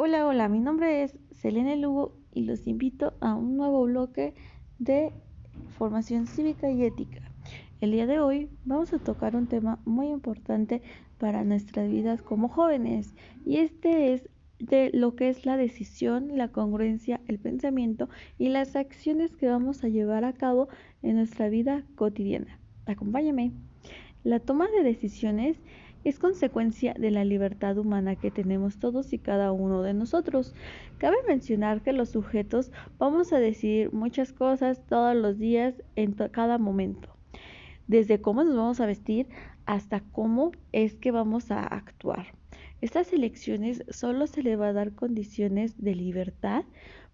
Hola, hola, mi nombre es Selene Lugo y los invito a un nuevo bloque de formación cívica y ética. El día de hoy vamos a tocar un tema muy importante para nuestras vidas como jóvenes y este es de lo que es la decisión, la congruencia, el pensamiento y las acciones que vamos a llevar a cabo en nuestra vida cotidiana. Acompáñame. La toma de decisiones es consecuencia de la libertad humana que tenemos todos y cada uno de nosotros. Cabe mencionar que los sujetos vamos a decidir muchas cosas todos los días en cada momento, desde cómo nos vamos a vestir hasta cómo es que vamos a actuar. Estas elecciones solo se le va a dar condiciones de libertad,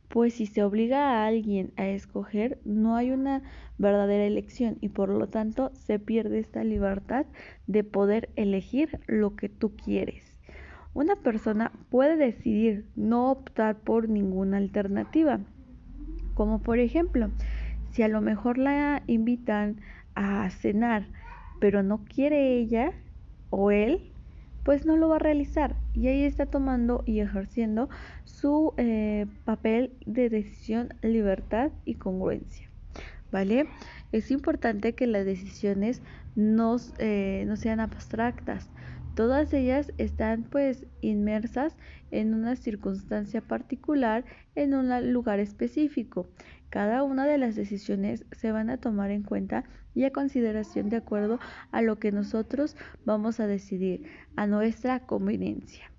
pues si se obliga a alguien a escoger, no hay una verdadera elección y por lo tanto se pierde esta libertad de poder elegir lo que tú quieres. Una persona puede decidir no optar por ninguna alternativa, como por ejemplo, si a lo mejor la invitan a cenar, pero no quiere ella o él, pues no lo va a realizar y ahí está tomando y ejerciendo su papel de decisión, libertad y congruencia, ¿vale? Es importante que las decisiones no sean abstractas. Todas ellas están pues inmersas en una circunstancia particular, en un lugar específico. Cada una de las decisiones se van a tomar en cuenta y a consideración de acuerdo a lo que nosotros vamos a decidir, a nuestra conveniencia.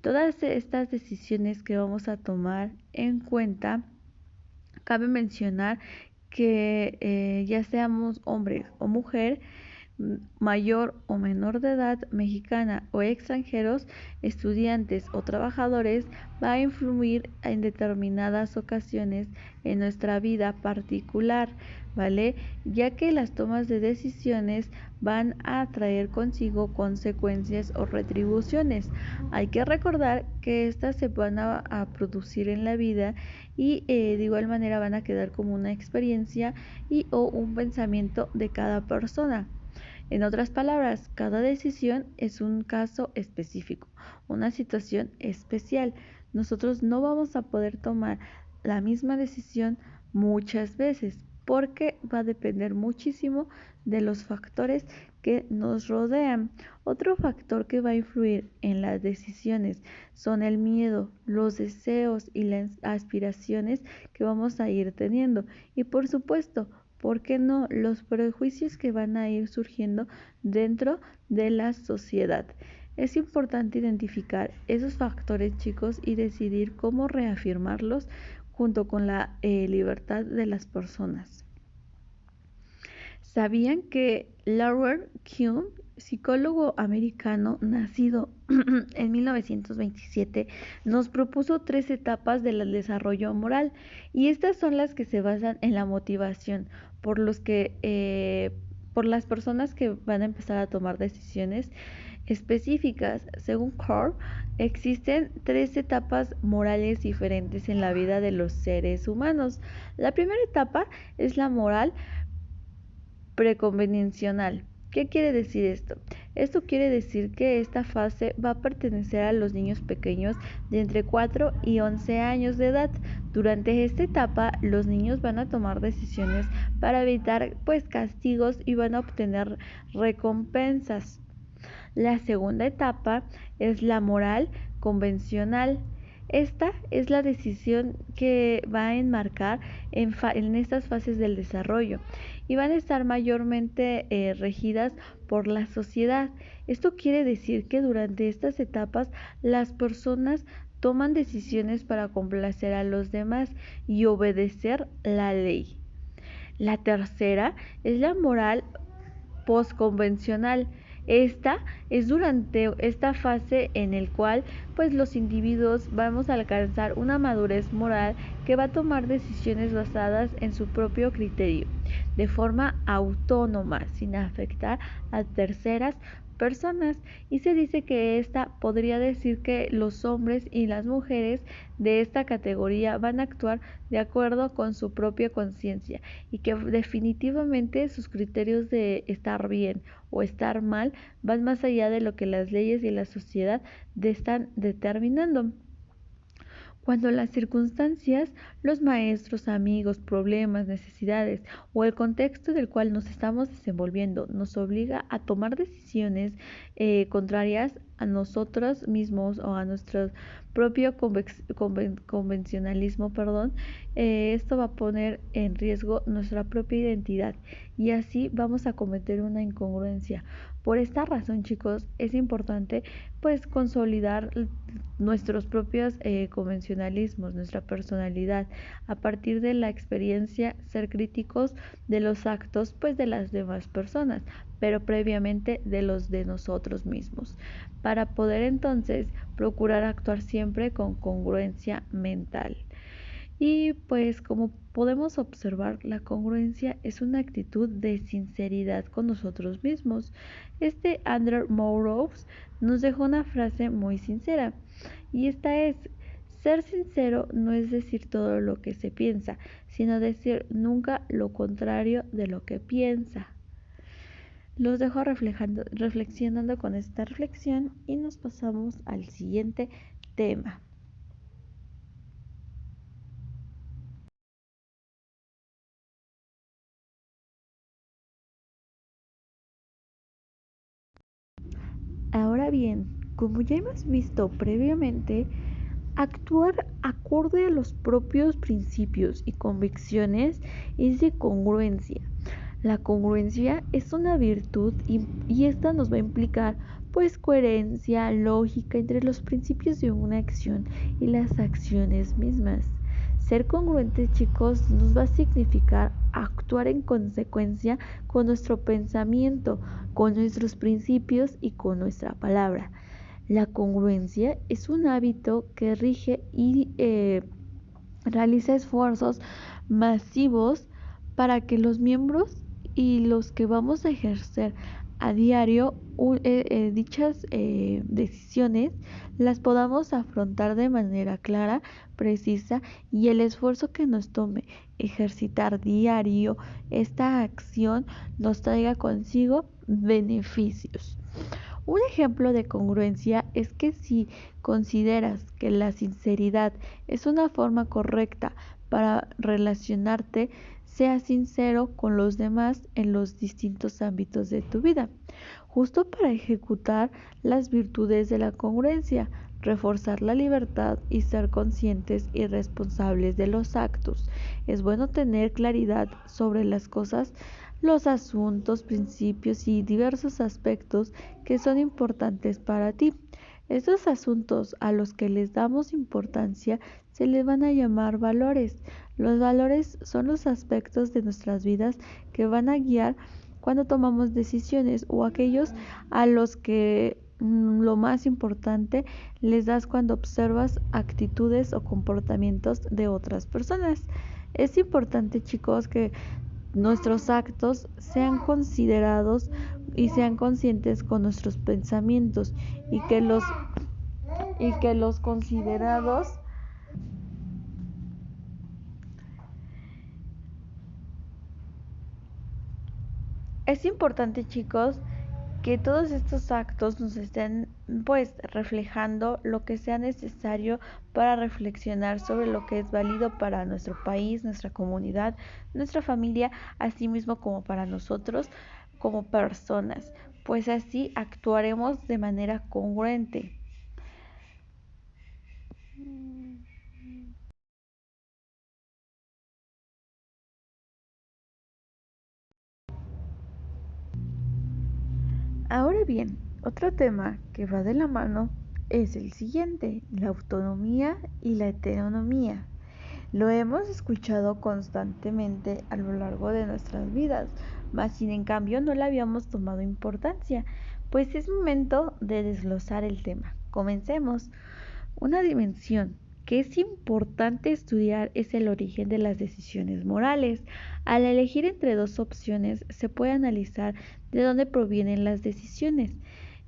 Todas estas decisiones que vamos a tomar en cuenta, cabe mencionar que ya seamos hombre o mujer, mayor o menor de edad, mexicana o extranjeros, estudiantes o trabajadores, va a influir en determinadas ocasiones en nuestra vida particular, ¿vale? Ya que las tomas de decisiones van a traer consigo consecuencias o retribuciones. Hay que recordar que estas se van a producir en la vida y de igual manera van a quedar como una experiencia y o un pensamiento de cada persona. En otras palabras, cada decisión es un caso específico, una situación especial. Nosotros no vamos a poder tomar la misma decisión muchas veces porque va a depender muchísimo de los factores que nos rodean. Otro factor que va a influir en las decisiones son el miedo, los deseos y las aspiraciones que vamos a ir teniendo. Y por supuesto, ¿por qué no? Los prejuicios que van a ir surgiendo dentro de la sociedad. Es importante identificar esos factores, chicos, y decidir cómo reafirmarlos junto con la libertad de las personas. ¿Sabían que Laurel Kuhn, psicólogo americano nacido en 1927, nos propuso 3 etapas del desarrollo moral? Y estas son las que se basan en la motivación, por las personas que van a empezar a tomar decisiones específicas. Según Carr, existen 3 etapas morales diferentes en la vida de los seres humanos. La primera etapa es la moral preconvencional. ¿Qué quiere decir esto? Esto quiere decir que esta fase va a pertenecer a los niños pequeños de entre 4 y 11 años de edad. Durante esta etapa, los niños van a tomar decisiones para evitar castigos y van a obtener recompensas. La segunda etapa es la moral convencional. Esta es la decisión que va a enmarcar en estas fases del desarrollo y van a estar mayormente regidas por la sociedad. Esto quiere decir que durante estas etapas las personas toman decisiones para complacer a los demás y obedecer la ley. La tercera es la moral postconvencional. Esta es durante esta fase en el cual los individuos vamos a alcanzar una madurez moral que va a tomar decisiones basadas en su propio criterio, de forma autónoma, sin afectar a terceras personas, y se dice que esta podría decir que los hombres y las mujeres de esta categoría van a actuar de acuerdo con su propia conciencia y que definitivamente sus criterios de estar bien o estar mal van más allá de lo que las leyes y la sociedad están determinando. Cuando las circunstancias, los maestros, amigos, problemas, necesidades o el contexto del cual nos estamos desenvolviendo nos obliga a tomar decisiones contrarias a nosotros mismos o a nuestro propio convencionalismo, esto va a poner en riesgo nuestra propia identidad y así vamos a cometer una incongruencia. Por esta razón, chicos, es importante pues consolidar nuestros propios convencionalismos, nuestra personalidad, a partir de la experiencia, ser críticos de los actos pues de las demás personas, pero previamente de los de nosotros mismos, para poder entonces procurar actuar siempre con congruencia mental. Y pues como podemos observar, la congruencia es una actitud de sinceridad con nosotros mismos. Andrew Morrows nos dejó una frase muy sincera y esta es: ser sincero no es decir todo lo que se piensa, sino decir nunca lo contrario de lo que piensa. Los dejo reflexionando con esta reflexión y nos pasamos al siguiente tema. Ahora bien, como ya hemos visto previamente, actuar acorde a los propios principios y convicciones es de congruencia. La congruencia es una virtud y esta nos va a implicar pues coherencia, lógica entre los principios de una acción y las acciones mismas. Ser congruentes, chicos, nos va a significar actuar en consecuencia con nuestro pensamiento, con nuestros principios y con nuestra palabra. La congruencia es un hábito que rige y realiza esfuerzos masivos para que los miembros y los que vamos a ejercer a diario dichas decisiones las podamos afrontar de manera clara, precisa, y el esfuerzo que nos tome ejercitar diario esta acción nos traiga consigo beneficios. Un ejemplo de congruencia es que si consideras que la sinceridad es una forma correcta para relacionarte, sea sincero con los demás en los distintos ámbitos de tu vida, justo para ejecutar las virtudes de la congruencia, reforzar la libertad y ser conscientes y responsables de los actos. Es bueno tener claridad sobre las cosas, los asuntos, principios y diversos aspectos que son importantes para ti. Estos asuntos a los que les damos importancia se les van a llamar valores. Los valores son los aspectos de nuestras vidas que van a guiar cuando tomamos decisiones o aquellos a los que lo más importante les das cuando observas actitudes o comportamientos de otras personas. Es importante, chicos, que nuestros actos sean considerados y sean conscientes con nuestros pensamientos y que los considerados es importante, chicos, que todos estos actos nos estén pues reflejando lo que sea necesario para reflexionar sobre lo que es válido para nuestro país, nuestra comunidad, nuestra familia, así mismo como para nosotros como personas, pues así actuaremos de manera congruente. Ahora bien, otro tema que va de la mano es el siguiente: la autonomía y la heteronomía. Lo hemos escuchado constantemente a lo largo de nuestras vidas, mas sin en cambio no le habíamos tomado importancia, pues es momento de desglosar el tema. Comencemos. Una dimensión que es importante estudiar es el origen de las decisiones morales. Al elegir entre dos opciones, se puede analizar de dónde provienen las decisiones.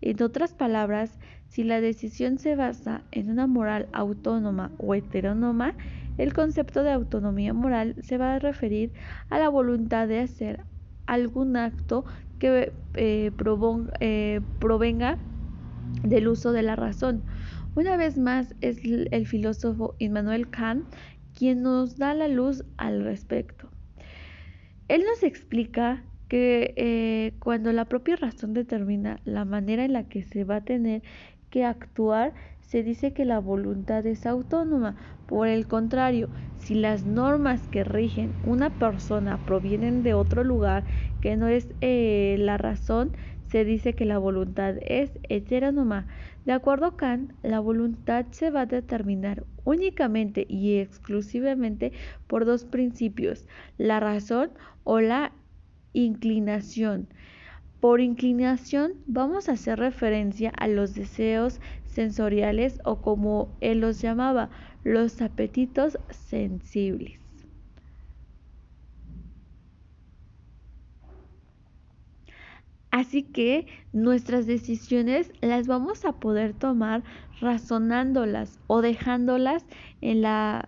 En otras palabras, si la decisión se basa en una moral autónoma o heterónoma, el concepto de autonomía moral se va a referir a la voluntad de hacer algún acto que provenga del uso de la razón Una vez más es el filósofo Immanuel Kant quien nos da la luz al respecto. Él nos explica que cuando la propia razón determina la manera en la que se va a tener que actuar, se dice que la voluntad es autónoma. Por el contrario, si las normas que rigen una persona provienen de otro lugar que no es la razón, se dice que la voluntad es heterónoma. De acuerdo a Kant, la voluntad se va a determinar únicamente y exclusivamente por dos principios: la razón o la inclinación. Por inclinación vamos a hacer referencia a los deseos sensoriales o, como él los llamaba, los apetitos sensibles. Así que nuestras decisiones las vamos a poder tomar razonándolas o dejándolas en la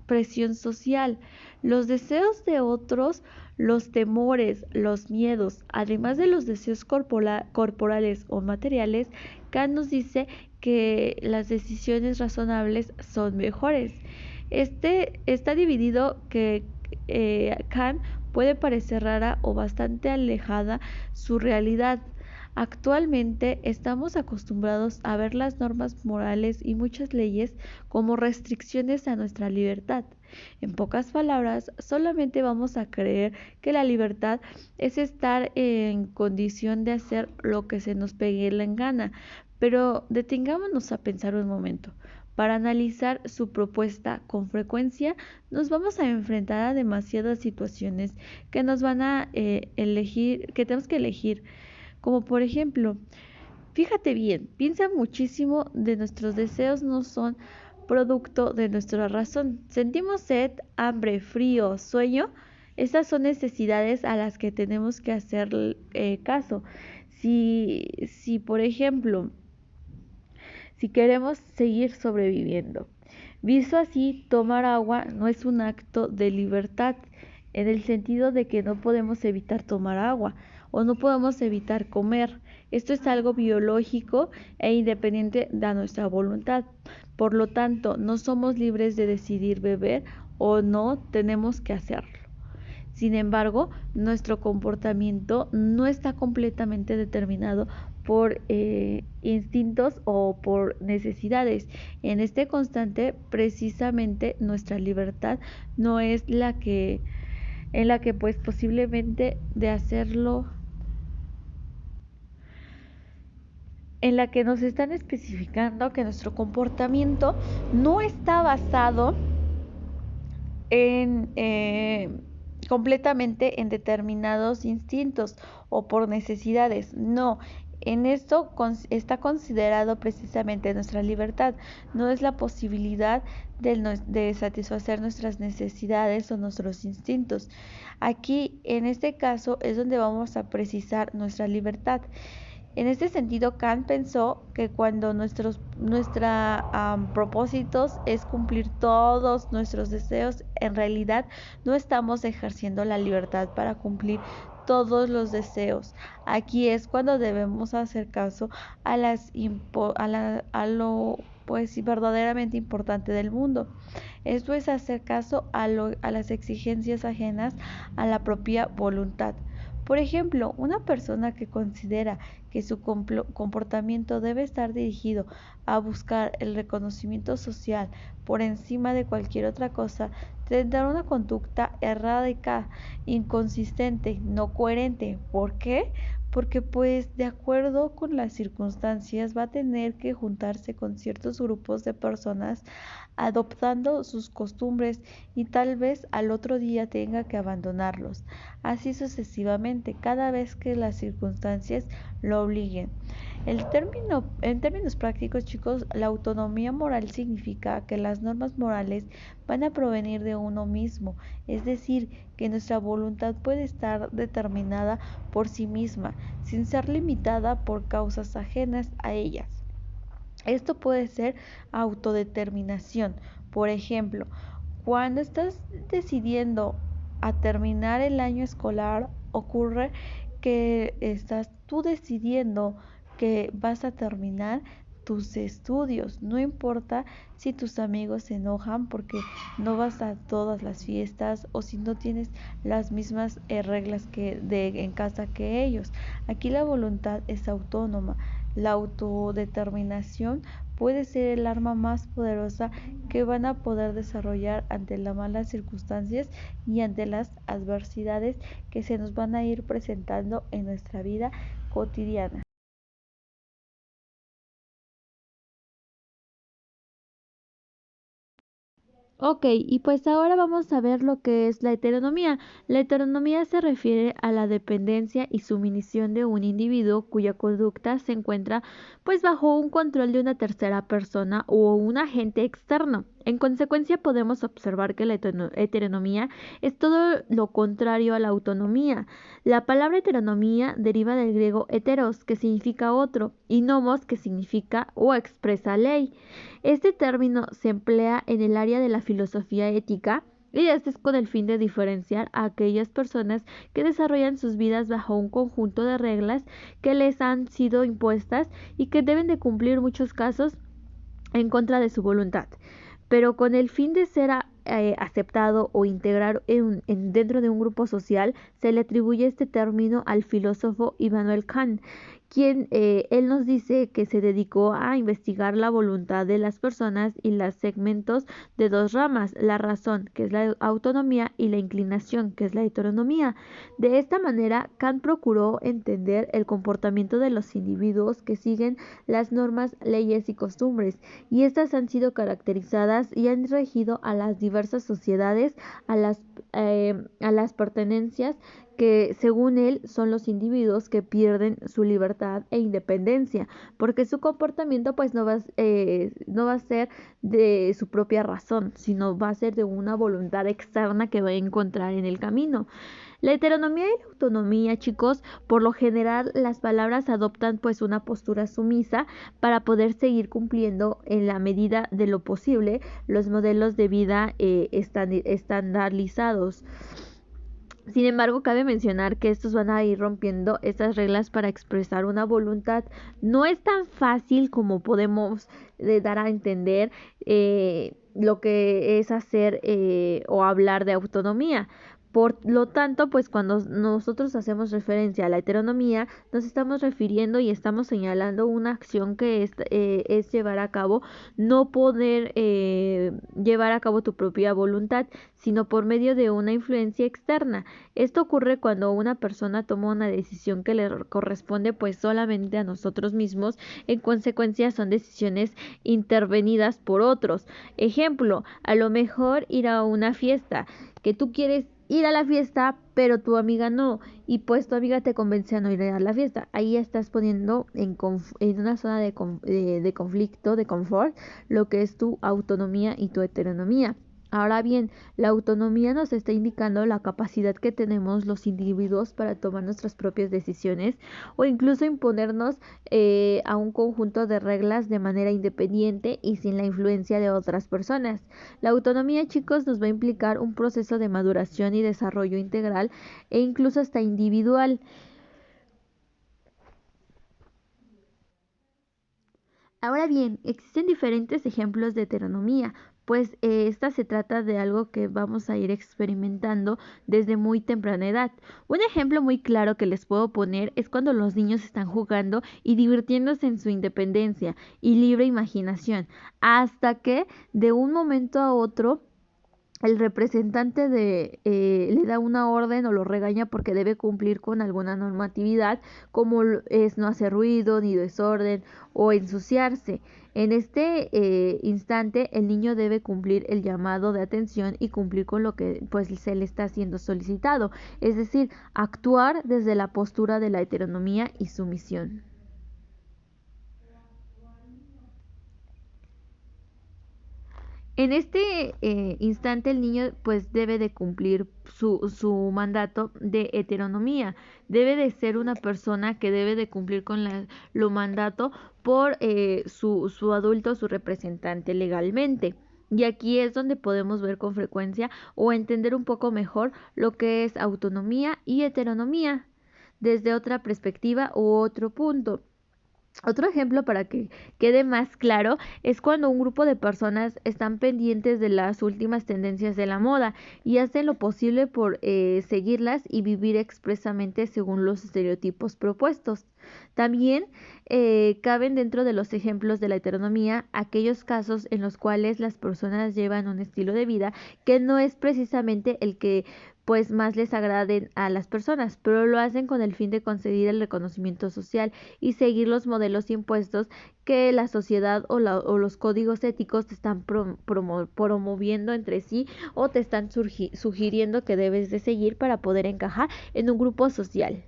presión social. Los deseos de otros, los temores, los miedos, además de los deseos corporales o materiales, Kant nos dice que las decisiones razonables son mejores. Este está dividido que Kant puede parecer rara o bastante alejada su realidad. Actualmente estamos acostumbrados a ver las normas morales y muchas leyes como restricciones a nuestra libertad. En pocas palabras, solamente vamos a creer que la libertad es estar en condición de hacer lo que se nos pegue la gana. Pero detengámonos a pensar un momento. Para analizar su propuesta con frecuencia, nos vamos a enfrentar a demasiadas situaciones que nos van a elegir, que tenemos que elegir. Como por ejemplo, fíjate bien, piensa muchísimo de nuestros deseos no son producto de nuestra razón. Sentimos sed, hambre, frío, sueño. Estas son necesidades a las que tenemos que hacer caso. Si por ejemplo, si queremos seguir sobreviviendo. Visto así, tomar agua no es un acto de libertad, en el sentido de que no podemos evitar tomar agua o no podemos evitar comer. Esto es algo biológico e independiente de nuestra voluntad. Por lo tanto, no somos libres de decidir beber o no tenemos que hacerlo. Sin embargo, nuestro comportamiento no está completamente determinado por instintos o por necesidades. En este constante, precisamente, nuestra libertad no es en la que pues posiblemente de hacerlo, en la que nos están especificando que nuestro comportamiento no está basado en completamente en determinados instintos o por necesidades. No, en esto está considerado precisamente nuestra libertad, no es la posibilidad de satisfacer nuestras necesidades o nuestros instintos. Aquí, en este caso, es donde vamos a precisar nuestra libertad. En este sentido, Kant pensó que cuando nuestros propósitos es cumplir todos nuestros deseos, en realidad no estamos ejerciendo la libertad para cumplir todos los deseos. Aquí es cuando debemos hacer caso a lo pues verdaderamente importante del mundo. Esto es hacer caso a las exigencias ajenas a la propia voluntad. Por ejemplo, una persona que considera que su comportamiento debe estar dirigido a buscar el reconocimiento social por encima de cualquier otra cosa, tendrá una conducta errática, inconsistente, no coherente. ¿Por qué? Porque pues de acuerdo con las circunstancias va a tener que juntarse con ciertos grupos de personas adoptando sus costumbres y tal vez al otro día tenga que abandonarlos. Así sucesivamente, cada vez que las circunstancias lo obliguen. En términos prácticos, chicos, la autonomía moral significa que las normas morales van a provenir de uno mismo, es decir, que nuestra voluntad puede estar determinada por sí misma, sin ser limitada por causas ajenas a ellas. Esto puede ser autodeterminación. Por ejemplo, cuando estás decidiendo a terminar el año escolar, ocurre que estás tú decidiendo que vas a terminar tus estudios. No importa si tus amigos se enojan porque no vas a todas las fiestas o si no tienes las mismas reglas en casa que ellos. Aquí la voluntad es autónoma. La autodeterminación puede ser el arma más poderosa que van a poder desarrollar ante las malas circunstancias y ante las adversidades que se nos van a ir presentando en nuestra vida cotidiana. Ok, y pues ahora vamos a ver lo que es la heteronomía. La heteronomía se refiere a la dependencia y sumisión de un individuo cuya conducta se encuentra pues bajo un control de una tercera persona o un agente externo. En consecuencia podemos observar que la heteronomía es todo lo contrario a la autonomía. La palabra heteronomía deriva del griego heteros, que significa otro, y nomos, que significa o expresa ley. Este término se emplea en el área de la filosofía ética y este es con el fin de diferenciar a aquellas personas que desarrollan sus vidas bajo un conjunto de reglas que les han sido impuestas y que deben de cumplir en muchos casos en contra de su voluntad, pero con el fin de ser aceptado o integrar dentro de un grupo social, se le atribuye este término al filósofo Immanuel Kant, quien él nos dice que se dedicó a investigar la voluntad de las personas y los segmentos de dos ramas, la razón, que es la autonomía, y la inclinación, que es la heteronomía. De esta manera, Kant procuró entender el comportamiento de los individuos que siguen las normas, leyes y costumbres, y estas han sido caracterizadas y han regido a las diversas sociedades, a las pertenencias que según él son los individuos que pierden su libertad e independencia, porque su comportamiento pues no va a ser de su propia razón, sino va a ser de una voluntad externa que va a encontrar en el camino. La heteronomía y la autonomía, chicos, por lo general las palabras adoptan pues una postura sumisa para poder seguir cumpliendo en la medida de lo posible los modelos de vida estandarizados. Sin embargo, cabe mencionar que estos van a ir rompiendo estas reglas para expresar una voluntad. No es tan fácil como podemos dar a entender lo que es hacer o hablar de autonomía. Por lo tanto, pues cuando nosotros hacemos referencia a la heteronomía, nos estamos refiriendo y estamos señalando una acción que es llevar a cabo, no poder llevar a cabo tu propia voluntad, sino por medio de una influencia externa. Esto ocurre cuando una persona toma una decisión que le corresponde pues solamente a nosotros mismos, en consecuencia son decisiones intervenidas por otros. Ejemplo, a lo mejor ir a una fiesta, que tú quieres ir a la fiesta, pero tu amiga no, y pues tu amiga te convence a no ir a la fiesta. Ahí estás poniendo en una zona de conflicto, de confort, lo que es tu autonomía y tu heteronomía. Ahora bien, la autonomía nos está indicando la capacidad que tenemos los individuos para tomar nuestras propias decisiones o incluso imponernos a un conjunto de reglas de manera independiente y sin la influencia de otras personas. La autonomía, chicos, nos va a implicar un proceso de maduración y desarrollo integral e incluso hasta individual. Ahora bien, existen diferentes ejemplos de heteronomía, pues esta se trata de algo que vamos a ir experimentando desde muy temprana edad. Un ejemplo muy claro que les puedo poner es cuando los niños están jugando y divirtiéndose en su independencia y libre imaginación, hasta que de un momento a otro el representante le da una orden o lo regaña porque debe cumplir con alguna normatividad, como es no hacer ruido ni desorden o ensuciarse. En este instante el niño debe cumplir el llamado de atención y cumplir con lo que pues se le está siendo solicitado, es decir, actuar desde la postura de la heteronomía y sumisión. En este instante el niño pues debe de cumplir su mandato de heteronomía, debe de ser una persona que debe de cumplir con lo mandato por su adulto, su representante legalmente. Y aquí es donde podemos ver con frecuencia o entender un poco mejor lo que es autonomía y heteronomía desde otra perspectiva u otro punto. Otro ejemplo para que quede más claro es cuando un grupo de personas están pendientes de las últimas tendencias de la moda y hacen lo posible por seguirlas y vivir expresamente según los estereotipos propuestos. También caben dentro de los ejemplos de la heteronomía aquellos casos en los cuales las personas llevan un estilo de vida que no es precisamente el que pues más les agraden a las personas, pero lo hacen con el fin de conseguir el reconocimiento social y seguir los modelos impuestos que la sociedad o los códigos éticos te están promoviendo entre sí o te están sugiriendo que debes de seguir para poder encajar en un grupo social.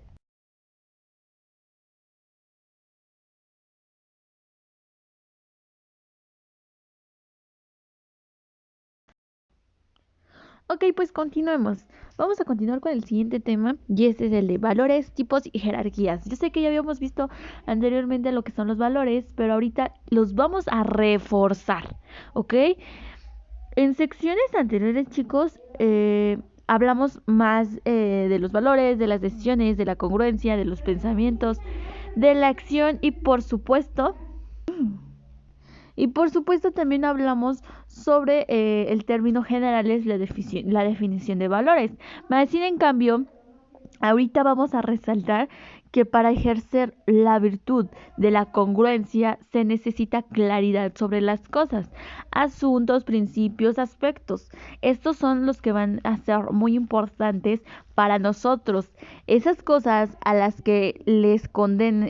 Ok, pues continuemos. Vamos a continuar con el siguiente tema y este es el de valores, tipos y jerarquías. Yo sé que ya habíamos visto anteriormente lo que son los valores, pero ahorita los vamos a reforzar, ¿ok? En secciones anteriores, chicos, hablamos más de los valores, de las decisiones, de la congruencia, de los pensamientos, de la acción y por supuesto también hablamos sobre el término general es la definición de valores. Más sin en cambio, ahorita vamos a resaltar que para ejercer la virtud de la congruencia se necesita claridad sobre las cosas, asuntos, principios, aspectos. Estos son los que van a ser muy importantes para nosotros. Esas cosas a las que les conceden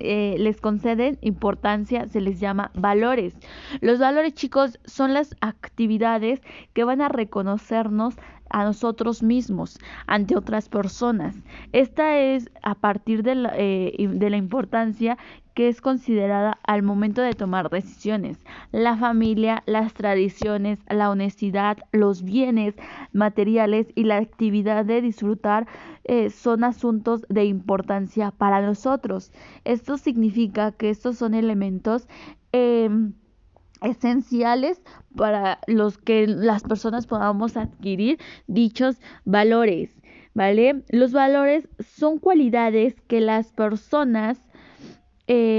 importancia se les llama valores. Los valores, chicos, son las actividades que van a reconocernos a nosotros mismos ante otras personas. Esta es a partir de la importancia que es considerada al momento de tomar decisiones. La familia, las tradiciones, la honestidad, los bienes materiales y la actividad de disfrutar son asuntos de importancia para nosotros. Esto significa que estos son elementos esenciales para los que las personas podamos adquirir dichos valores, ¿vale? Los valores son cualidades que las personas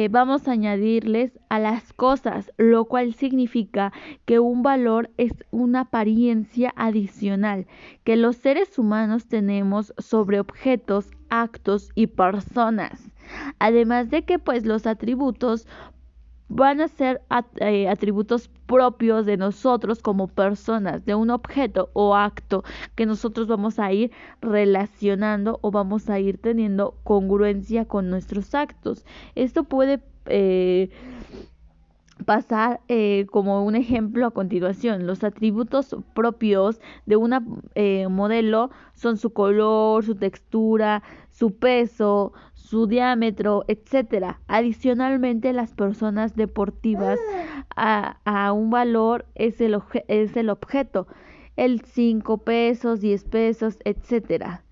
vamos a añadirles a las cosas, lo cual significa que un valor es una apariencia adicional que los seres humanos tenemos sobre objetos, actos y personas. Además de que pues los atributos van a ser atributos propios de nosotros como personas, de un objeto o acto que nosotros vamos a ir relacionando o vamos a ir teniendo congruencia con nuestros actos. Esto puede pasar como un ejemplo a continuación. Los atributos propios de una modelo son su color, su textura, su peso, su diámetro, etcétera. Adicionalmente, las personas deportivas a un valor es es el objeto, el 5 pesos, 10 pesos, etcétera.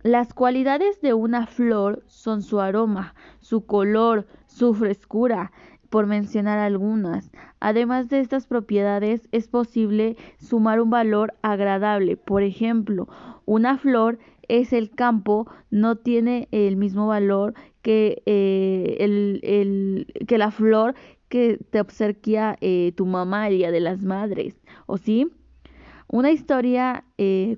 Las cualidades de una flor son su aroma, su color, su frescura, por mencionar algunas. Además de estas propiedades, es posible sumar un valor agradable. Por ejemplo, una flor es el campo, no tiene el mismo valor que, que la flor que te obsequia tu mamá el Día de las Madres, ¿o sí? Una historia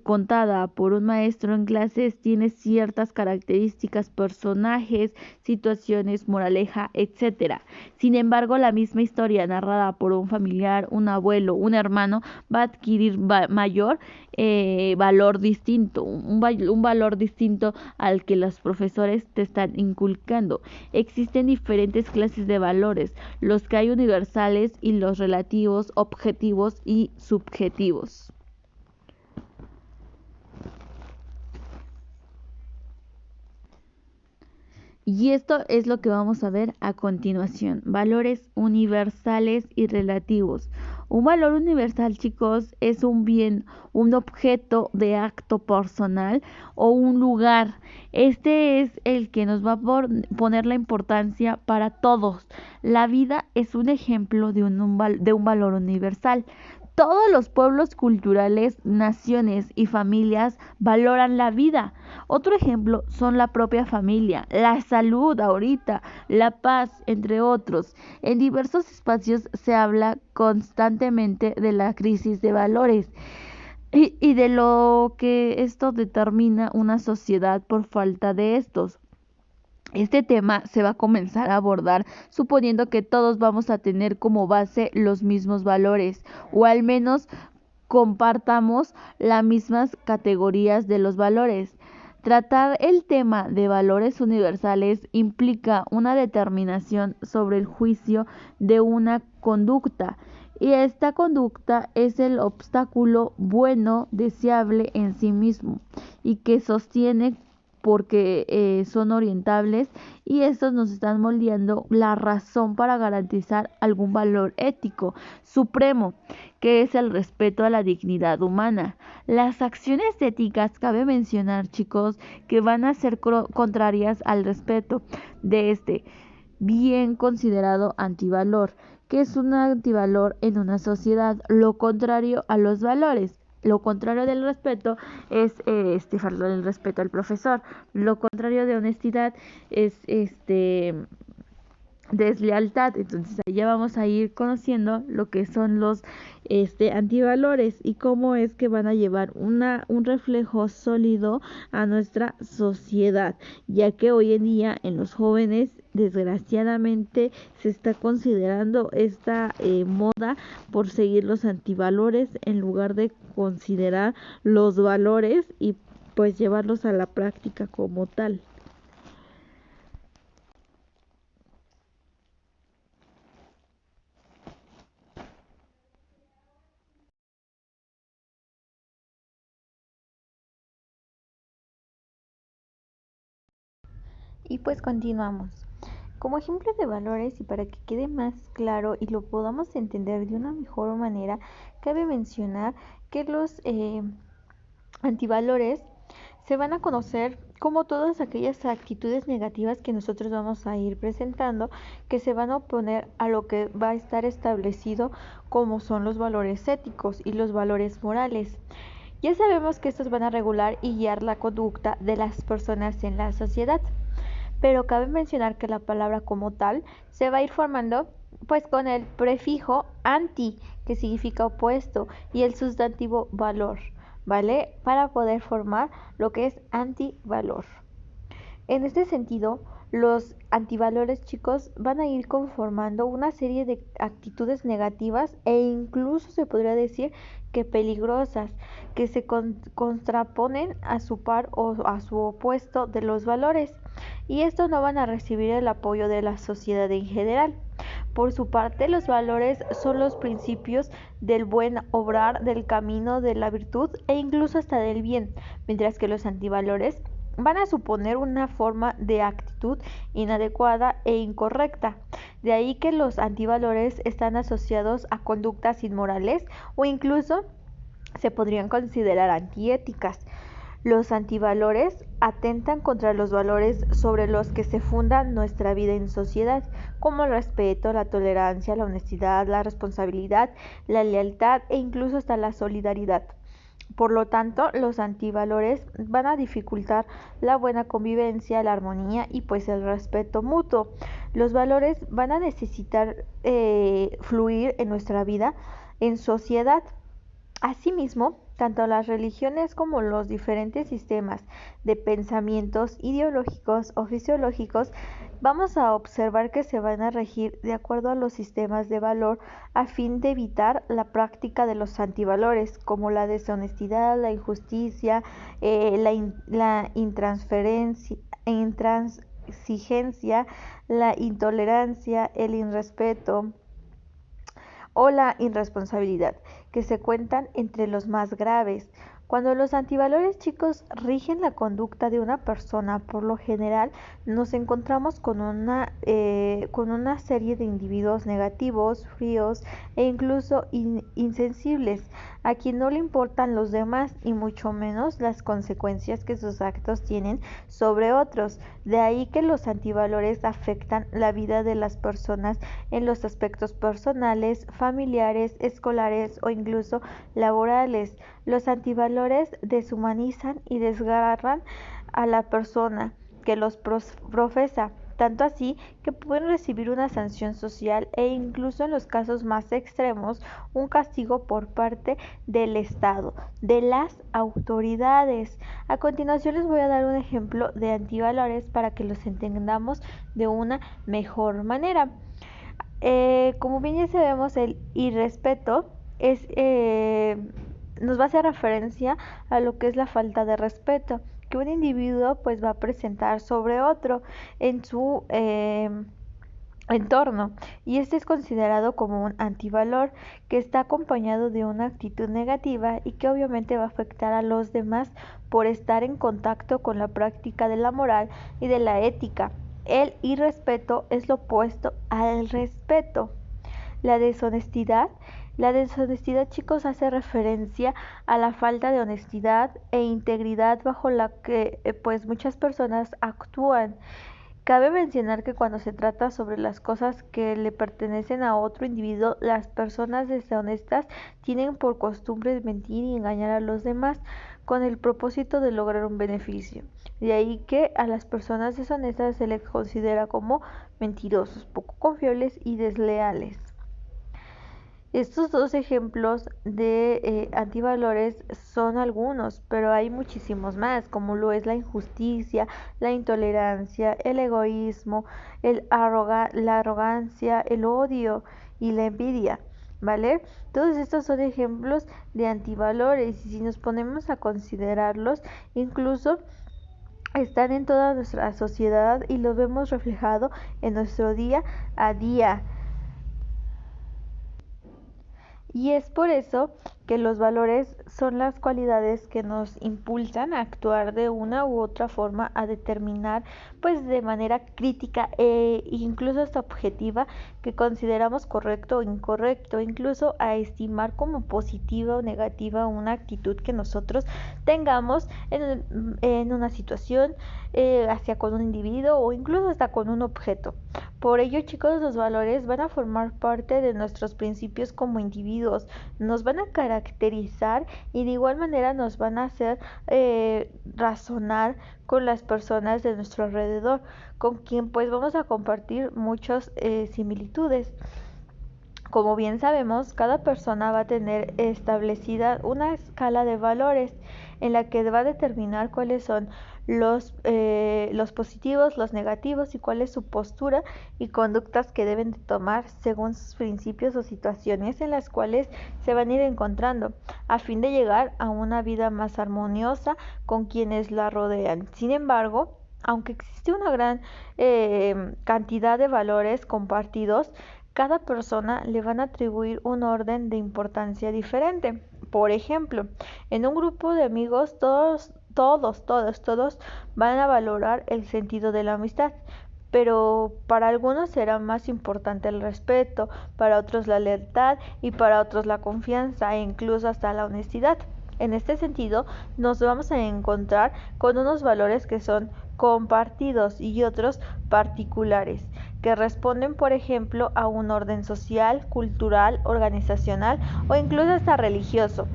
contada por un maestro en clases tiene ciertas características, personajes, situaciones, moraleja, etcétera. Sin embargo, la misma historia narrada por un familiar, un abuelo, un hermano, va a adquirir mayor valor distinto, un valor distinto al que los profesores te están inculcando. Existen diferentes clases de valores, los que hay universales y los relativos, objetivos y subjetivos. Y esto es lo que vamos a ver a continuación. Valores universales y relativos. Un valor universal, chicos, es un bien, un objeto de acto personal o un lugar. Este es el que nos va a poner la importancia para todos. La vida es un ejemplo de un valor universal. Todos los pueblos culturales, naciones y familias valoran la vida. Otro ejemplo son la propia familia, la salud ahorita, la paz, entre otros. En diversos espacios se habla constantemente de la crisis de valores y de lo que esto determina una sociedad por falta de estos. Este tema se va a comenzar a abordar suponiendo que todos vamos a tener como base los mismos valores o al menos compartamos las mismas categorías de los valores. Tratar el tema de valores universales implica una determinación sobre el juicio de una conducta y esta conducta es el obstáculo bueno deseable en sí mismo y que sostiene porque son orientables y estos nos están moldeando la razón para garantizar algún valor ético supremo, que es el respeto a la dignidad humana. Las acciones éticas, cabe mencionar, chicos, que van a ser contrarias al respeto de este bien considerado antivalor, que es un antivalor en una sociedad, lo contrario a los valores. Lo contrario del respeto es faltar el respeto al profesor. Lo contrario de honestidad es deslealtad. Entonces ahí ya vamos a ir conociendo lo que son los antivalores y cómo es que van a llevar un reflejo sólido a nuestra sociedad, ya que hoy en día en los jóvenes desgraciadamente se está considerando esta moda por seguir los antivalores en lugar de considerar los valores y pues llevarlos a la práctica como tal. Y pues continuamos. Como ejemplo de valores y para que quede más claro y lo podamos entender de una mejor manera, cabe mencionar que los antivalores se van a conocer como todas aquellas actitudes negativas que nosotros vamos a ir presentando, que se van a oponer a lo que va a estar establecido como son los valores éticos y los valores morales. Ya sabemos que estos van a regular y guiar la conducta de las personas en la sociedad, pero cabe mencionar que la palabra como tal se va a ir formando pues con el prefijo anti, que significa opuesto, y el sustantivo valor, ¿vale? Para poder formar lo que es antivalor. En este sentido, los antivalores, chicos, van a ir conformando una serie de actitudes negativas e incluso se podría decir que peligrosas, que se contraponen a su par o a su opuesto de los valores, y estos no van a recibir el apoyo de la sociedad en general. Por su parte, los valores son los principios del buen obrar, del camino, de la virtud e incluso hasta del bien, mientras que los antivalores van a suponer una forma de actitud inadecuada e incorrecta. De ahí que los antivalores están asociados a conductas inmorales o incluso se podrían considerar antiéticas. Los antivalores atentan contra los valores sobre los que se funda nuestra vida en sociedad, como el respeto, la tolerancia, la honestidad, la responsabilidad, la lealtad e incluso hasta la solidaridad. Por lo tanto, los antivalores van a dificultar la buena convivencia, la armonía y pues el respeto mutuo. Los valores van a necesitar fluir en nuestra vida en sociedad. Asimismo, tanto las religiones como los diferentes sistemas de pensamientos ideológicos o fisiológicos vamos a observar que se van a regir de acuerdo a los sistemas de valor a fin de evitar la práctica de los antivalores como la deshonestidad, la injusticia, la intransigencia, la intolerancia, el irrespeto o la irresponsabilidad, que se cuentan entre los más graves. Cuando los antivalores, chicos, rigen la conducta de una persona, por lo general nos encontramos con una serie de individuos negativos, fríos e incluso insensibles, a quien no le importan los demás y mucho menos las consecuencias que sus actos tienen sobre otros. De ahí que los antivalores afectan la vida de las personas en los aspectos personales, familiares, escolares o incluso incluso laborales. Los antivalores deshumanizan y desgarran a la persona que los profesa, tanto así que pueden recibir una sanción social e incluso en los casos más extremos un castigo por parte del Estado, de las autoridades. A continuación les voy a dar un ejemplo de antivalores para que los entendamos de una mejor manera. Como bien ya sabemos, el irrespeto nos va a hacer referencia a lo que es la falta de respeto que un individuo pues va a presentar sobre otro en su entorno, y este es considerado como un antivalor que está acompañado de una actitud negativa y que obviamente va a afectar a los demás por estar en contacto con la práctica de la moral y de la ética. El irrespeto es lo opuesto al respeto. La deshonestidad, chicos, hace referencia a la falta de honestidad e integridad bajo la que pues muchas personas actúan. Cabe mencionar que cuando se trata sobre las cosas que le pertenecen a otro individuo, las personas deshonestas tienen por costumbre mentir y engañar a los demás con el propósito de lograr un beneficio. De ahí que a las personas deshonestas se les considera como mentirosos, poco confiables y desleales. Estos dos ejemplos de antivalores son algunos, pero hay muchísimos más, como lo es la injusticia, la intolerancia, el egoísmo, la arrogancia, el odio y la envidia, ¿vale? Todos estos son ejemplos de antivalores y si nos ponemos a considerarlos, incluso están en toda nuestra sociedad y los vemos reflejado en nuestro día a día. Y es por eso que los valores son las cualidades que nos impulsan a actuar de una u otra forma, a determinar pues de manera crítica e incluso hasta objetiva que consideramos correcto o incorrecto, incluso a estimar como positiva o negativa una actitud que nosotros tengamos en una situación, hacia con un individuo o incluso hasta con un objeto. Por ello, chicos, los valores van a formar parte de nuestros principios como individuos, nos van a caracterizar y de igual manera nos van a hacer razonar con las personas de nuestro alrededor, con quien pues vamos a compartir muchas similitudes. Como bien sabemos, cada persona va a tener establecida una escala de valores en la que va a determinar cuáles son los positivos, los negativos y cuál es su postura y conductas que deben de tomar según sus principios o situaciones en las cuales se van a ir encontrando a fin de llegar a una vida más armoniosa con quienes la rodean. Sin embargo, aunque existe una gran cantidad de valores compartidos, cada persona le van a atribuir un orden de importancia diferente. Por ejemplo, en un grupo de amigos todos van a valorar el sentido de la amistad, pero para algunos será más importante el respeto, para otros la lealtad y para otros la confianza e incluso hasta la honestidad. En este sentido, nos vamos a encontrar con unos valores que son compartidos y otros particulares, que responden, por ejemplo, a un orden social, cultural, organizacional o incluso hasta religioso.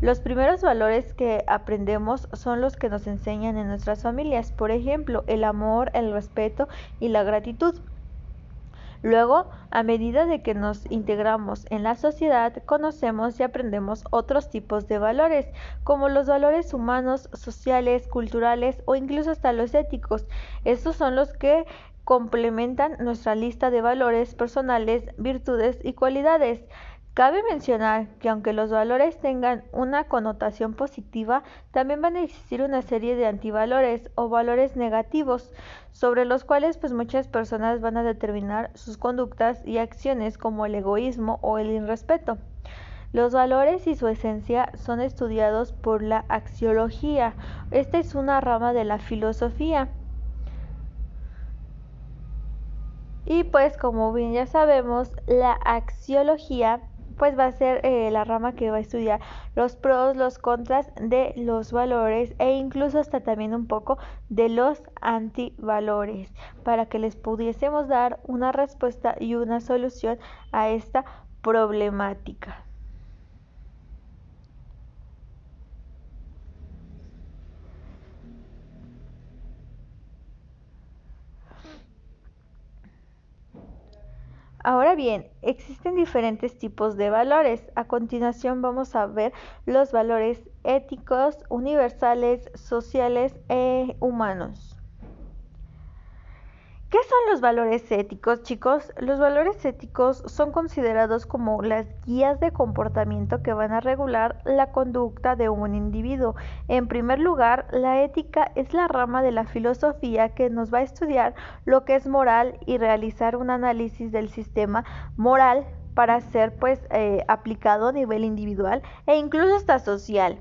Los primeros valores que aprendemos son los que nos enseñan en nuestras familias, por ejemplo, el amor, el respeto y la gratitud. Luego, a medida de que nos integramos en la sociedad, conocemos y aprendemos otros tipos de valores, como los valores humanos, sociales, culturales o incluso hasta los éticos. Estos son los que complementan nuestra lista de valores personales, virtudes y cualidades. Cabe mencionar que aunque los valores tengan una connotación positiva, también van a existir una serie de antivalores o valores negativos, sobre los cuales pues muchas personas van a determinar sus conductas y acciones, como el egoísmo o el irrespeto. Los valores y su esencia son estudiados por la axiología. Esta es una rama de la filosofía. Y pues como bien ya sabemos, la axiología pues va a ser la rama que va a estudiar los pros, los contras de los valores e incluso hasta también un poco de los antivalores, para que les pudiésemos dar una respuesta y una solución a esta problemática. Ahora bien, existen diferentes tipos de valores. A continuación vamos a ver los valores éticos, universales, sociales e humanos. ¿Qué son los valores éticos, chicos? Los valores éticos son considerados como las guías de comportamiento que van a regular la conducta de un individuo. En primer lugar, la ética es la rama de la filosofía que nos va a estudiar lo que es moral y realizar un análisis del sistema moral para ser aplicado a nivel individual e incluso hasta social.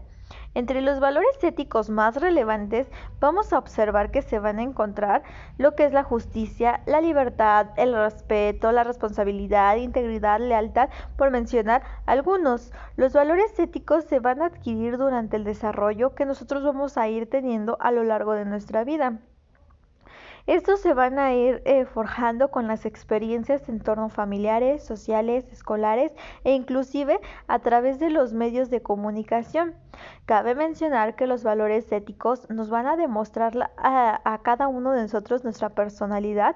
Entre los valores éticos más relevantes vamos a observar que se van a encontrar lo que es la justicia, la libertad, el respeto, la responsabilidad, integridad, lealtad, por mencionar algunos. Los valores éticos se van a adquirir durante el desarrollo que nosotros vamos a ir teniendo a lo largo de nuestra vida. Estos se van a ir forjando con las experiencias en torno familiares, sociales, escolares e inclusive a través de los medios de comunicación. Cabe mencionar que los valores éticos nos van a demostrar a cada uno de nosotros nuestra personalidad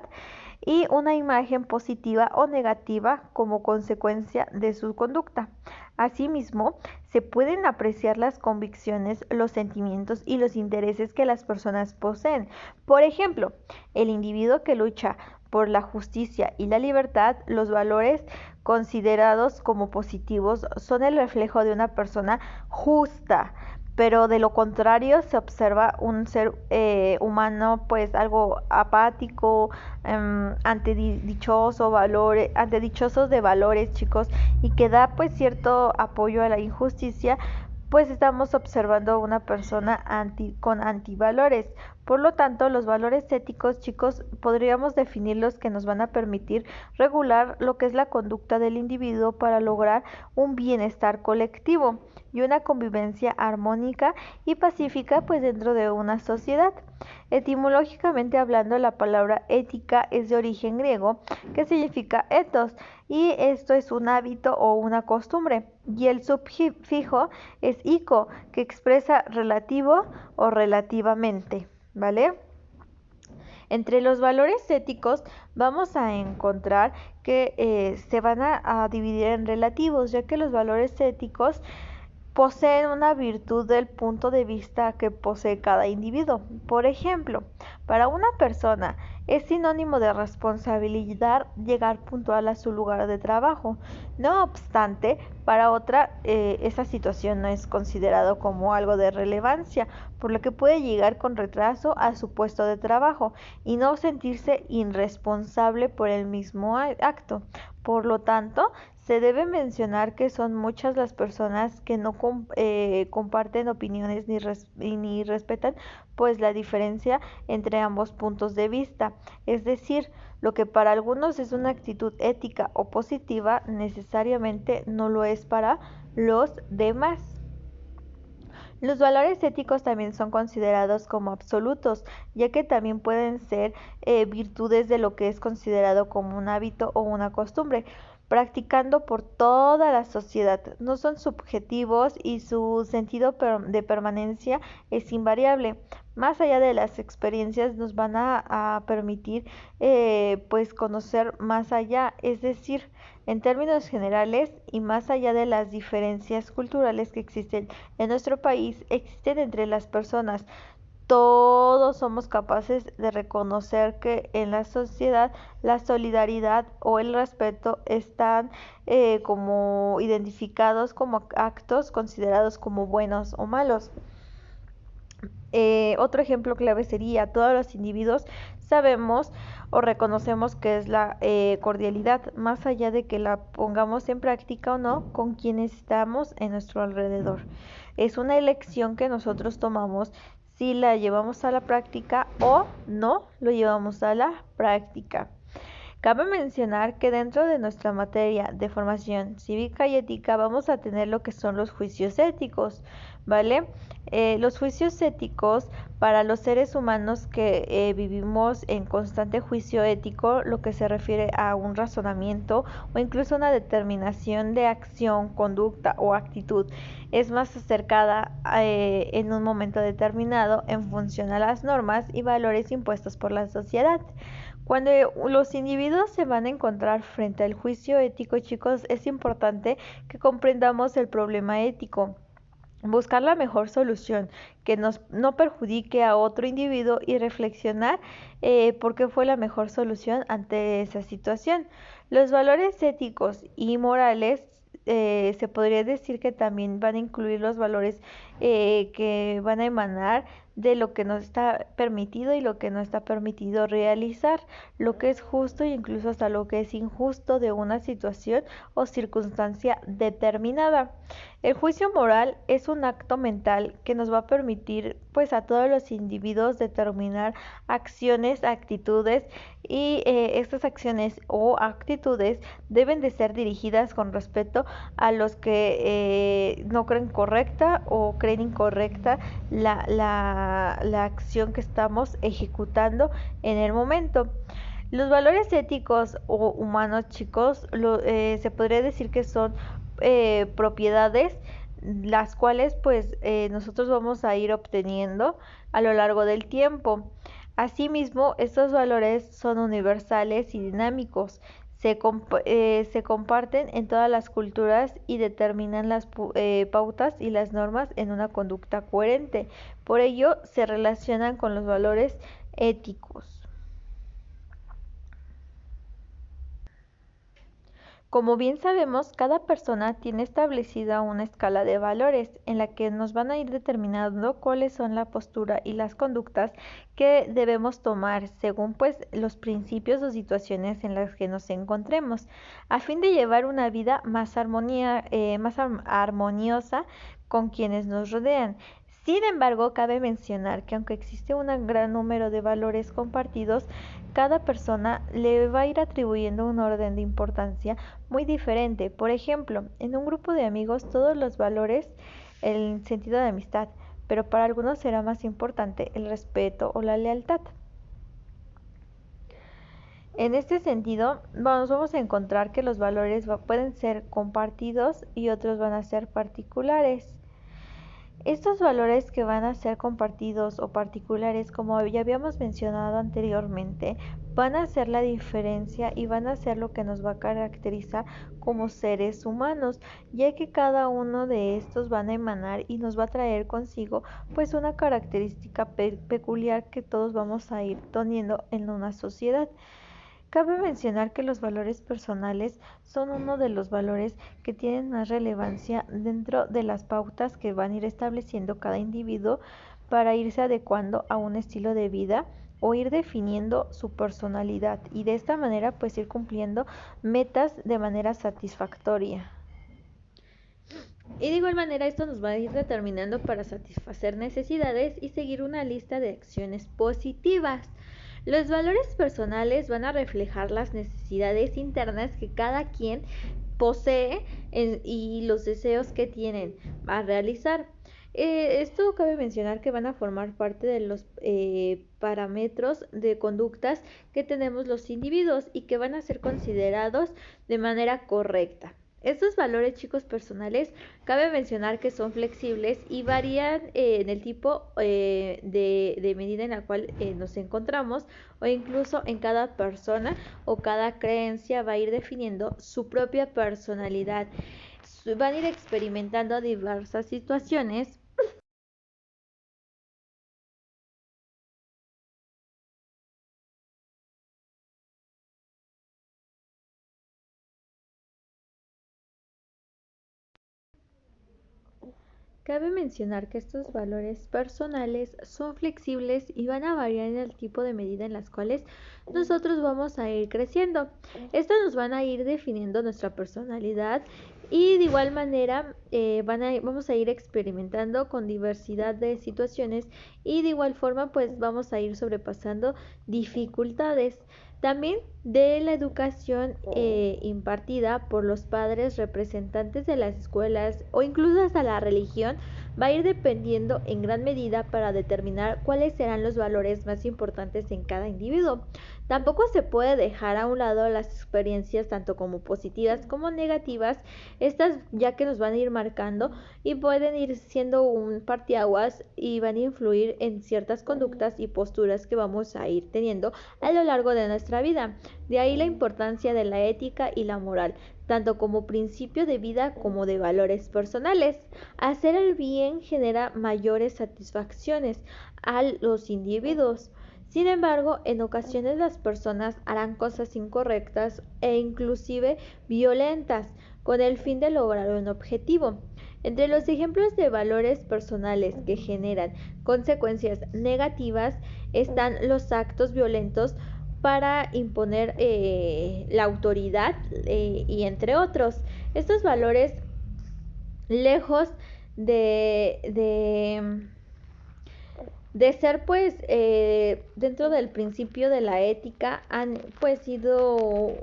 y una imagen positiva o negativa como consecuencia de su conducta. Asimismo, se pueden apreciar las convicciones, los sentimientos y los intereses que las personas poseen. Por ejemplo, el individuo que lucha por la justicia y la libertad, los valores considerados como positivos son el reflejo de una persona justa, pero de lo contrario se observa un ser humano algo apático, antedichosos de valores, chicos, y que da cierto apoyo a la injusticia, pues estamos observando una persona con antivalores. Por lo tanto, los valores éticos, chicos, podríamos definirlos que nos van a permitir regular lo que es la conducta del individuo para lograr un bienestar colectivo y una convivencia armónica y pacífica dentro de una sociedad. Etimológicamente hablando, la palabra ética es de origen griego, que significa ethos, y esto es un hábito o una costumbre, y el sufijo es ico, que expresa relativo o relativamente, ¿vale? Entre los valores éticos vamos a encontrar que se van a dividir en relativos, ya que los valores éticos poseen una virtud del punto de vista que posee cada individuo. Por ejemplo, para una persona es sinónimo de responsabilidad llegar puntual a su lugar de trabajo. No obstante, para otra esa situación no es considerado como algo de relevancia, por lo que puede llegar con retraso a su puesto de trabajo y no sentirse irresponsable por el mismo acto. Por lo tanto, se debe mencionar que son muchas las personas que no comparten opiniones ni respetan la diferencia entre ambos puntos de vista. Es decir, lo que para algunos es una actitud ética o positiva, necesariamente no lo es para los demás. Los valores éticos también son considerados como absolutos, ya que también pueden ser virtudes de lo que es considerado como un hábito o una costumbre, practicando por toda la sociedad. No son subjetivos y su sentido de permanencia es invariable. Más allá de las experiencias nos van a permitir conocer más allá, es decir, en términos generales y más allá de las diferencias culturales que existen en nuestro país, existen entre las personas. Todos somos capaces de reconocer que en la sociedad la solidaridad o el respeto están como identificados como actos considerados como buenos o malos. Otro ejemplo clave sería: todos los individuos sabemos o reconocemos que es la cordialidad, más allá de que la pongamos en práctica o no con quienes estamos en nuestro alrededor. Es una elección que nosotros tomamos si la llevamos a la práctica o no lo llevamos a la práctica. Cabe mencionar que dentro de nuestra materia de formación cívica y ética vamos a tener lo que son los juicios éticos, ¿vale? Los juicios éticos para los seres humanos que vivimos en constante juicio ético, lo que se refiere a un razonamiento o incluso una determinación de acción, conducta o actitud, es más acercada en un momento determinado en función a las normas y valores impuestos por la sociedad. Cuando los individuos se van a encontrar frente al juicio ético, chicos, es importante que comprendamos el problema ético. Buscar la mejor solución que no perjudique a otro individuo y reflexionar por qué fue la mejor solución ante esa situación. Los valores éticos y morales se podría decir que también van a incluir los valores que van a emanar de lo que nos está permitido y lo que no está permitido realizar, lo que es justo e incluso hasta lo que es injusto de una situación o circunstancia determinada. El juicio moral es un acto mental que nos va a permitir pues a todos los individuos determinar acciones, actitudes y estas acciones o actitudes deben de ser dirigidas con respeto a los que no creen correcta o creen incorrecta la acción que estamos ejecutando en el momento. Los valores éticos o humanos, chicos, se podría decir que son propiedades las cuales pues nosotros vamos a ir obteniendo a lo largo del tiempo. Asimismo, estos valores son universales y dinámicos. Se comparten en todas las culturas y determinan las pautas y las normas en una conducta coherente. Por ello, se relacionan con los valores éticos. Como bien sabemos, cada persona tiene establecida una escala de valores en la que nos van a ir determinando cuáles son la postura y las conductas que debemos tomar según pues los principios o situaciones en las que nos encontremos, a fin de llevar una vida más armoniosa con quienes nos rodean. Sin embargo, cabe mencionar que aunque existe un gran número de valores compartidos, cada persona le va a ir atribuyendo un orden de importancia muy diferente. Por ejemplo, en un grupo de amigos todos los valores, el sentido de amistad, pero para algunos será más importante el respeto o la lealtad. En este sentido, vamos a encontrar que los valores pueden ser compartidos y otros van a ser particulares. Estos valores que van a ser compartidos o particulares, como ya habíamos mencionado anteriormente, van a hacer la diferencia y van a ser lo que nos va a caracterizar como seres humanos, ya que cada uno de estos van a emanar y nos va a traer consigo pues una característica peculiar que todos vamos a ir teniendo en una sociedad. Cabe mencionar que los valores personales son uno de los valores que tienen más relevancia dentro de las pautas que van a ir estableciendo cada individuo para irse adecuando a un estilo de vida o ir definiendo su personalidad y de esta manera pues ir cumpliendo metas de manera satisfactoria. Y de igual manera esto nos va a ir determinando para satisfacer necesidades y seguir una lista de acciones positivas. Los valores personales van a reflejar las necesidades internas que cada quien posee y los deseos que tienen a realizar. Esto cabe mencionar que van a formar parte de los parámetros de conductas que tenemos los individuos y que van a ser considerados de manera correcta. Estos valores, chicos, personales, cabe mencionar que son flexibles y varían en el tipo de medida en la cual nos encontramos o incluso en cada persona o cada creencia va a ir definiendo su propia personalidad. Van a ir experimentando diversas situaciones. Cabe mencionar que estos valores personales son flexibles y van a variar en el tipo de medida en las cuales nosotros vamos a ir creciendo. Estos nos van a ir definiendo nuestra personalidad y de igual manera vamos a ir experimentando con diversidad de situaciones y de igual forma pues vamos a ir sobrepasando dificultades. También de la educación impartida por los padres, representantes de las escuelas o incluso hasta la religión va a ir dependiendo en gran medida para determinar cuáles serán los valores más importantes en cada individuo. Tampoco se puede dejar a un lado las experiencias tanto como positivas como negativas, estas ya que nos van a ir marcando y pueden ir siendo un parteaguas y van a influir en ciertas conductas y posturas que vamos a ir teniendo a lo largo de nuestra nuestra vida. De ahí la importancia de la ética y la moral, tanto como principio de vida como de valores personales. Hacer el bien genera mayores satisfacciones a los individuos. Sin embargo, en ocasiones las personas harán cosas incorrectas e inclusive violentas con el fin de lograr un objetivo. Entre los ejemplos de valores personales que generan consecuencias negativas están los actos violentos para imponer la autoridad y entre otros. Estos valores, lejos de de ser pues dentro del principio de la ética, han pues sido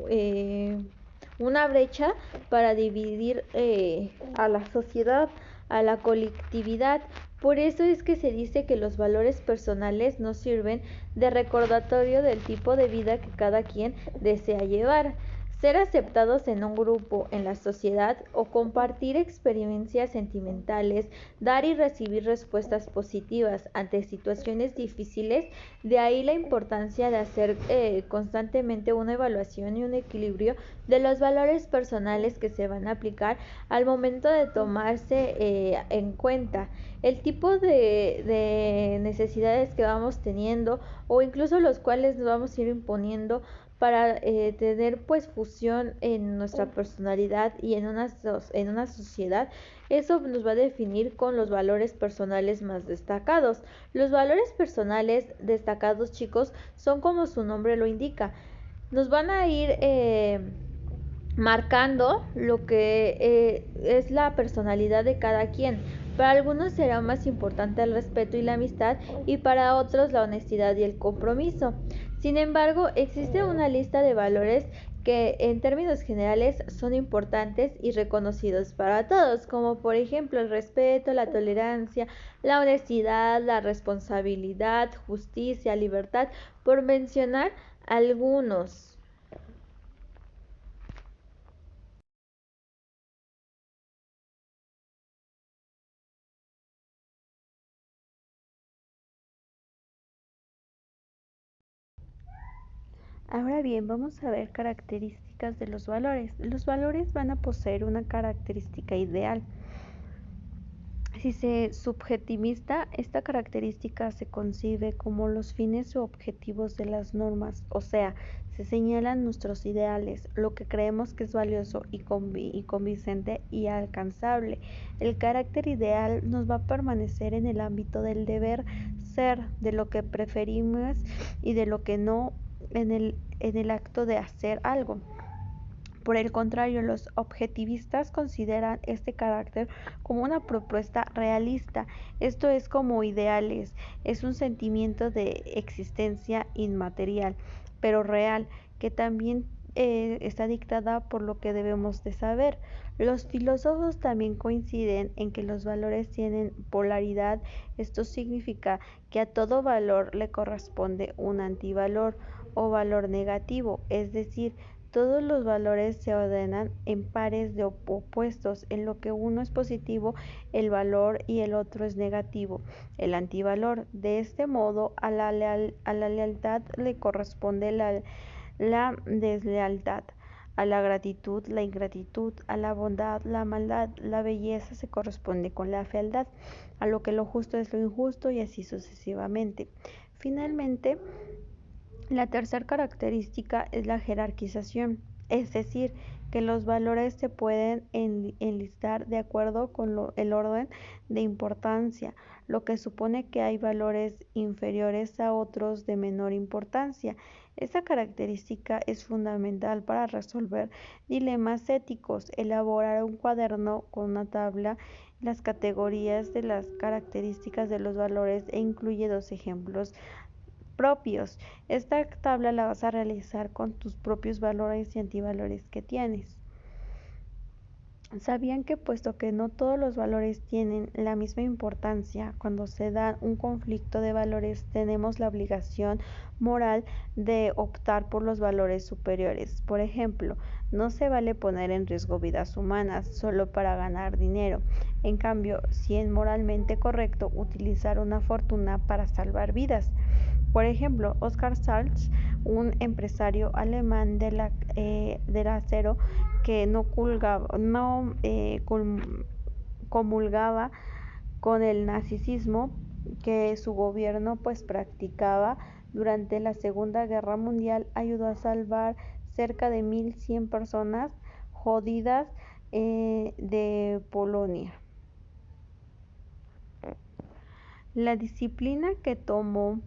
una brecha para dividir a la sociedad, a la colectividad. Por eso es que se dice que los valores personales nos sirven de recordatorio del tipo de vida que cada quien desea llevar. Ser aceptados en un grupo, en la sociedad, o compartir experiencias sentimentales, dar y recibir respuestas positivas ante situaciones difíciles. De ahí la importancia de hacer constantemente una evaluación y un equilibrio de los valores personales que se van a aplicar al momento de tomarse en cuenta el tipo de necesidades que vamos teniendo, o incluso los cuales nos vamos a ir imponiendo para tener pues fusión en nuestra personalidad y en una sociedad. Eso nos va a definir con los valores personales más destacados. Los valores personales destacados, chicos, son como su nombre lo indica. Nos van a ir marcando lo que es la personalidad de cada quien. Para algunos será más importante el respeto y la amistad, y para otros la honestidad y el compromiso. Sin embargo, existe una lista de valores que en términos generales son importantes y reconocidos para todos, como por ejemplo el respeto, la tolerancia, la honestidad, la responsabilidad, justicia, libertad, por mencionar algunos. Ahora bien, vamos a ver características de los valores. Los valores van a poseer una característica ideal. Si se subjetivista, esta característica se concibe como los fines o objetivos de las normas, o sea, se señalan nuestros ideales, lo que creemos que es valioso y convincente y alcanzable. El carácter ideal nos va a permanecer en el ámbito del deber ser, de lo que preferimos y de lo que no en el acto de hacer algo. Por el contrario, los objetivistas consideran este carácter como una propuesta realista, esto es como ideales, es un sentimiento de existencia inmaterial, pero real, que también está dictada por lo que debemos de saber. Los filósofos también coinciden en que los valores tienen polaridad. Esto significa que a todo valor le corresponde un antivalor o valor negativo, es decir, todos los valores se ordenan en pares de opuestos, en lo que uno es positivo, el valor, y el otro es negativo, el antivalor. De este modo, a la lealtad le corresponde la deslealtad, a la gratitud la ingratitud, a la bondad la maldad, la belleza se corresponde con la fealdad, a lo que lo justo es lo injusto, y así sucesivamente. Finalmente, la tercera característica es la jerarquización, es decir, que los valores se pueden enlistar de acuerdo con el orden de importancia, lo que supone que hay valores inferiores a otros de menor importancia. Esta característica es fundamental para resolver dilemas éticos, elaborar un cuaderno con una tabla, las categorías de las características de los valores, e incluye dos ejemplos propios. Esta tabla la vas a realizar con tus propios valores y antivalores que tienes. ¿Sabían que puesto que no todos los valores tienen la misma importancia, cuando se da un conflicto de valores tenemos la obligación moral de optar por los valores superiores? Por ejemplo, no se vale poner en riesgo vidas humanas solo para ganar dinero. En cambio, sí es moralmente correcto utilizar una fortuna para salvar vidas. Por ejemplo, Oscar Salz un empresario alemán del acero que no comulgaba con el nazismo que su gobierno pues practicaba durante la Segunda Guerra Mundial. Ayudó a salvar cerca de 1.100 personas judías de Polonia. La disciplina que tomó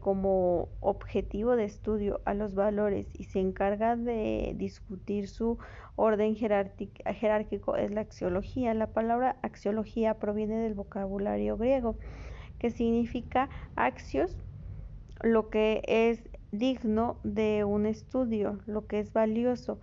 como objetivo de estudio a los valores y se encarga de discutir su orden jerárquico es la axiología. La palabra axiología proviene del vocabulario griego, que significa axios, lo que es digno de un estudio, lo que es valioso,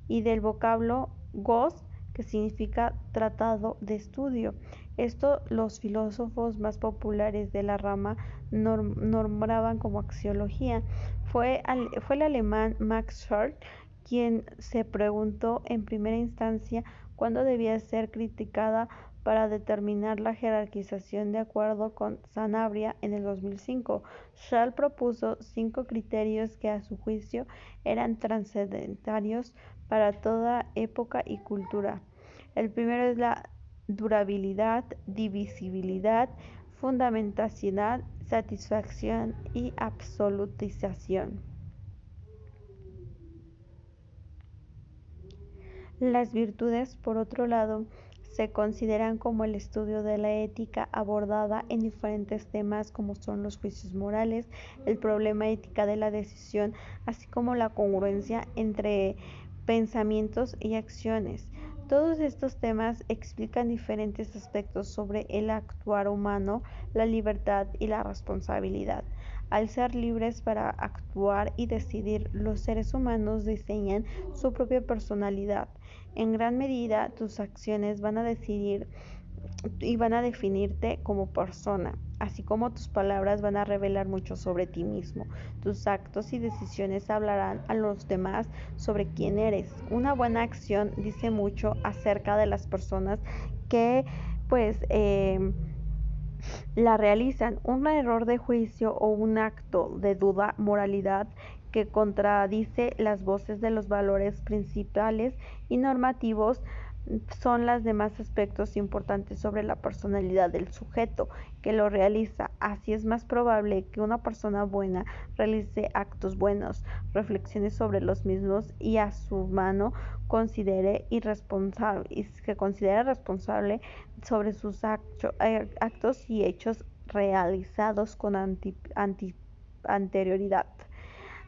y del vocablo gos, que significa tratado de estudio. Esto los filósofos más populares de la rama nombraban como axiología. Fue el alemán Max Schur quien se preguntó en primera instancia cuándo debía ser criticada para determinar la jerarquización de acuerdo con Sanabria en el 2005. Schur propuso 5 criterios que a su juicio eran trascendentarios para toda época y cultura. El primero es la durabilidad, divisibilidad, fundamentación, satisfacción y absolutización. Las virtudes, por otro lado, se consideran como el estudio de la ética abordada en diferentes temas como son los juicios morales, el problema ética de la decisión, así como la congruencia entre pensamientos y acciones. Todos estos temas explican diferentes aspectos sobre el actuar humano, la libertad y la responsabilidad. Al ser libres para actuar y decidir, los seres humanos diseñan su propia personalidad. En gran medida, tus acciones van a decidir y van a definirte como persona, así como tus palabras van a revelar mucho sobre ti mismo. Tus actos y decisiones hablarán a los demás sobre quién eres. Una buena acción dice mucho acerca de las personas que la realizan. Un error de juicio o un acto de duda moralidad que contradice las voces de los valores principales y normativos son los demás aspectos importantes sobre la personalidad del sujeto que lo realiza. Así es más probable que una persona buena realice actos buenos, reflexiones sobre los mismos y a su mano considere responsable sobre sus actos y hechos realizados con anterioridad.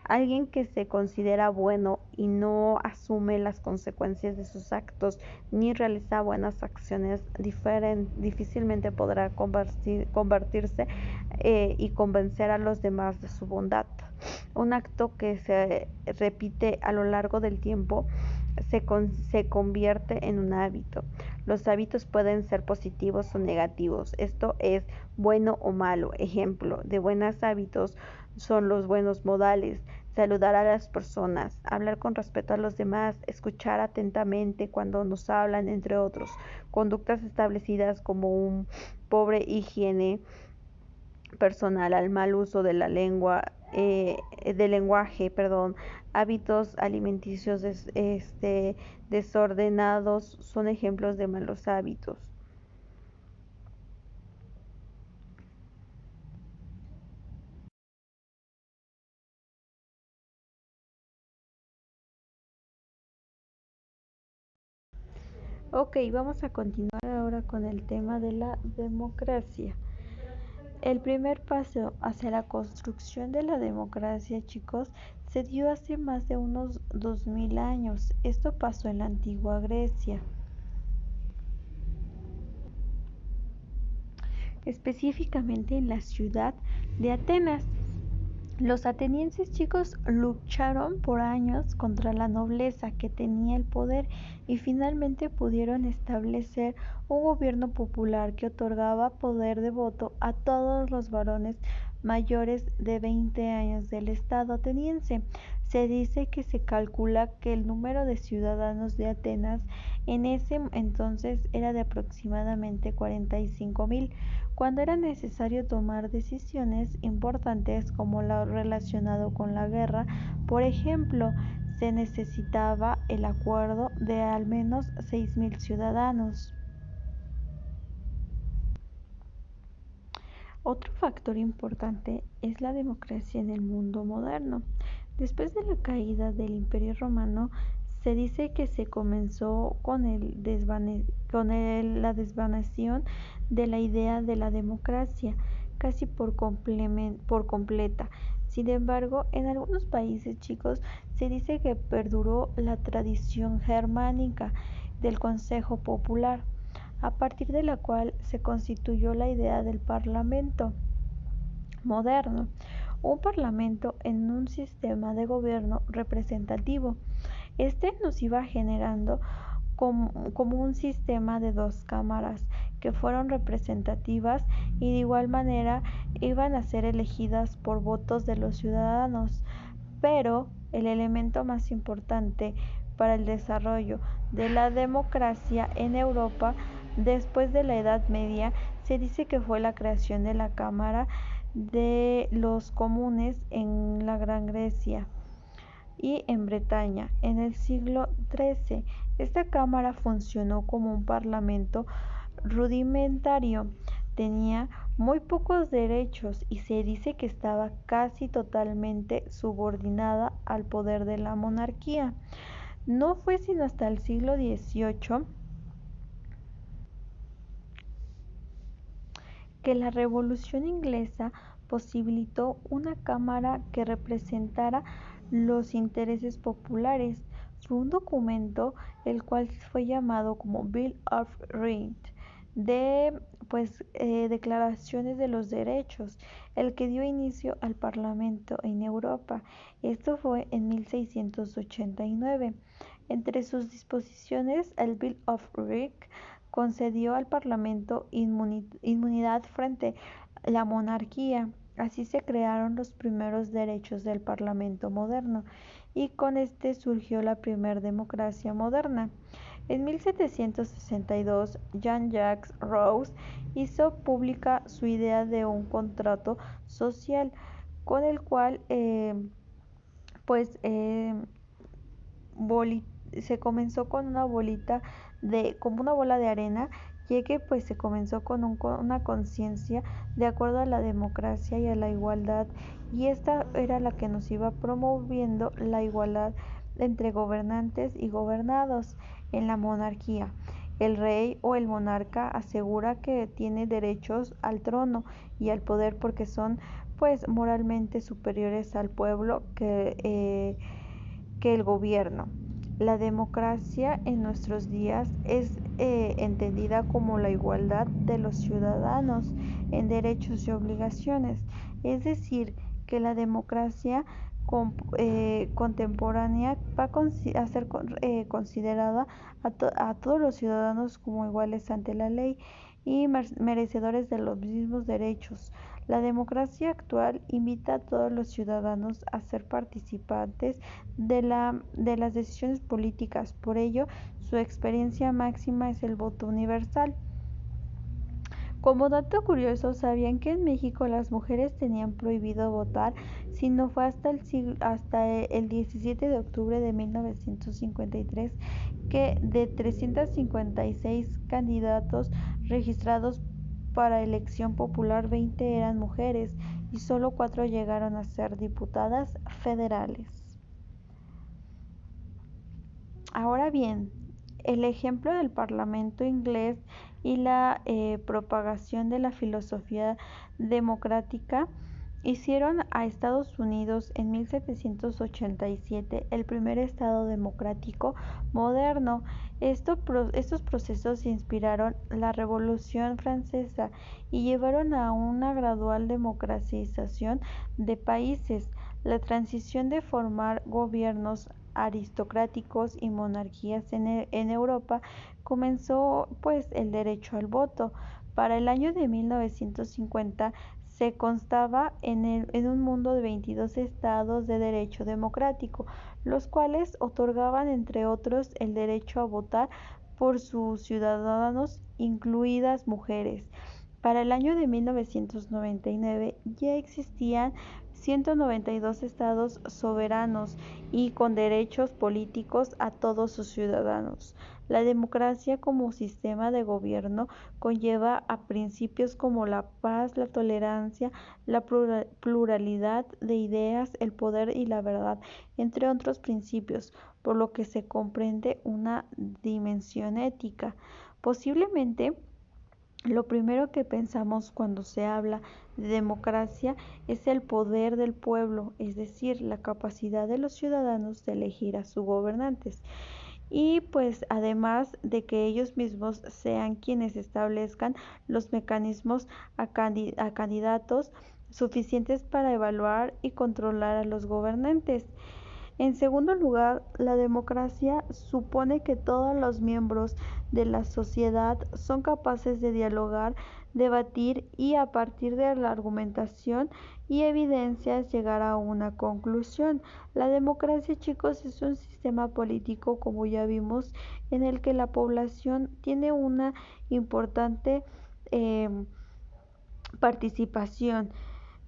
Alguien que se considera bueno y no asume las consecuencias de sus actos ni realiza buenas acciones difícilmente podrá convertirse y convencer a los demás de su bondad. Un acto que se repite a lo largo del tiempo se convierte en un hábito. Los hábitos pueden ser positivos o negativos. Esto es bueno o malo. Ejemplo de buenos hábitos son los buenos modales: saludar a las personas, hablar con respeto a los demás, escuchar atentamente cuando nos hablan, entre otros. Conductas establecidas como un pobre higiene personal, al mal uso de la lengua, del lenguaje, hábitos alimenticios desordenados son ejemplos de malos hábitos. Ok, vamos a continuar ahora con el tema de la democracia. El primer paso hacia la construcción de la democracia, chicos, se dio hace más de unos 2000 años. Esto pasó en la antigua Grecia, específicamente en la ciudad de Atenas. Los atenienses, chicos, lucharon por años contra la nobleza que tenía el poder y finalmente pudieron establecer un gobierno popular que otorgaba poder de voto a todos los varones mayores de 20 años del estado ateniense. Se dice que se calcula que el número de ciudadanos de Atenas en ese entonces era de aproximadamente 45,000. cuando era necesario tomar decisiones importantes como lo relacionado con la guerra. Por ejemplo, se necesitaba el acuerdo de al menos 6.000 ciudadanos. Otro factor importante es la democracia en el mundo moderno. Después de la caída del Imperio Romano, se dice que se comenzó con la desvanecimiento de la idea de la democracia casi por completa. Sin embargo, en algunos países, chicos, se dice que perduró la tradición germánica del Consejo Popular, a partir de la cual se constituyó la idea del Parlamento moderno, un parlamento en un sistema de gobierno representativo. Este nos iba generando como un sistema de dos cámaras que fueron representativas y de igual manera iban a ser elegidas por votos de los ciudadanos. Pero el elemento más importante para el desarrollo de la democracia en Europa después de la Edad Media se dice que fue la creación de la Cámara de los Comunes en la Gran Grecia y en Bretaña en el siglo XIII. Esta cámara funcionó como un parlamento rudimentario, tenía muy pocos derechos y se dice que estaba casi totalmente subordinada al poder de la monarquía. No fue sino hasta el siglo XVIII que la Revolución Inglesa posibilitó una cámara que representara los intereses populares. Fue un documento el cual fue llamado como Bill of Rights, de declaraciones de los derechos, el que dio inicio al Parlamento en Europa. Esto fue en 1689. Entre sus disposiciones, el Bill of Rights concedió al Parlamento inmunidad frente a la monarquía. Así se crearon los primeros derechos del Parlamento moderno y con este surgió la primera democracia moderna. En 1762, Jean-Jacques Rousseau hizo pública su idea de un contrato social con el cual se comenzó con una bolita como una bola de arena, ya que se comenzó con una conciencia de acuerdo a la democracia y a la igualdad, y esta era la que nos iba promoviendo la igualdad entre gobernantes y gobernados. En la monarquía, el rey o el monarca asegura que tiene derechos al trono y al poder porque son moralmente superiores al pueblo que el gobierno. La democracia en nuestros días es entendida como la igualdad de los ciudadanos en derechos y obligaciones, es decir, que la democracia contemporánea va a ser considerada a todos los ciudadanos como iguales ante la ley y merecedores de los mismos derechos. La democracia actual invita a todos los ciudadanos a ser participantes de las decisiones políticas. Por ello, su experiencia máxima es el voto universal. Como dato curioso, ¿sabían que en México las mujeres tenían prohibido votar si no fue hasta el 17 de octubre de 1953 que de 356 candidatos registrados para elección popular, 20 eran mujeres y solo 4 llegaron a ser diputadas federales? Ahora bien, el ejemplo del Parlamento inglés y la propagación de la filosofía democrática hicieron a Estados Unidos en 1787 el primer estado democrático moderno. Estos procesos inspiraron la Revolución Francesa y llevaron a una gradual democratización de países. La transición de formar gobiernos aristocráticos y monarquías en Europa comenzó el derecho al voto. Para el año de 1950 se constaba en un mundo de 22 estados de derecho democrático, los cuales otorgaban entre otros el derecho a votar por sus ciudadanos, incluidas mujeres. Para el año de 1999 ya existían 192 estados soberanos y con derechos políticos a todos sus ciudadanos. La democracia como sistema de gobierno conlleva a principios como la paz, la tolerancia, la pluralidad de ideas, el poder y la verdad, entre otros principios, por lo que se comprende una dimensión ética. Posiblemente lo primero que pensamos cuando se habla de democracia es el poder del pueblo, es decir, la capacidad de los ciudadanos de elegir a sus gobernantes. Y pues además de que ellos mismos sean quienes establezcan los mecanismos a candidatos suficientes para evaluar y controlar a los gobernantes. En segundo lugar, la democracia supone que todos los miembros de la sociedad son capaces de dialogar, debatir y a partir de la argumentación y evidencias llegar a una conclusión. La democracia, chicos, es un sistema político, como ya vimos, en el que la población tiene una importante participación.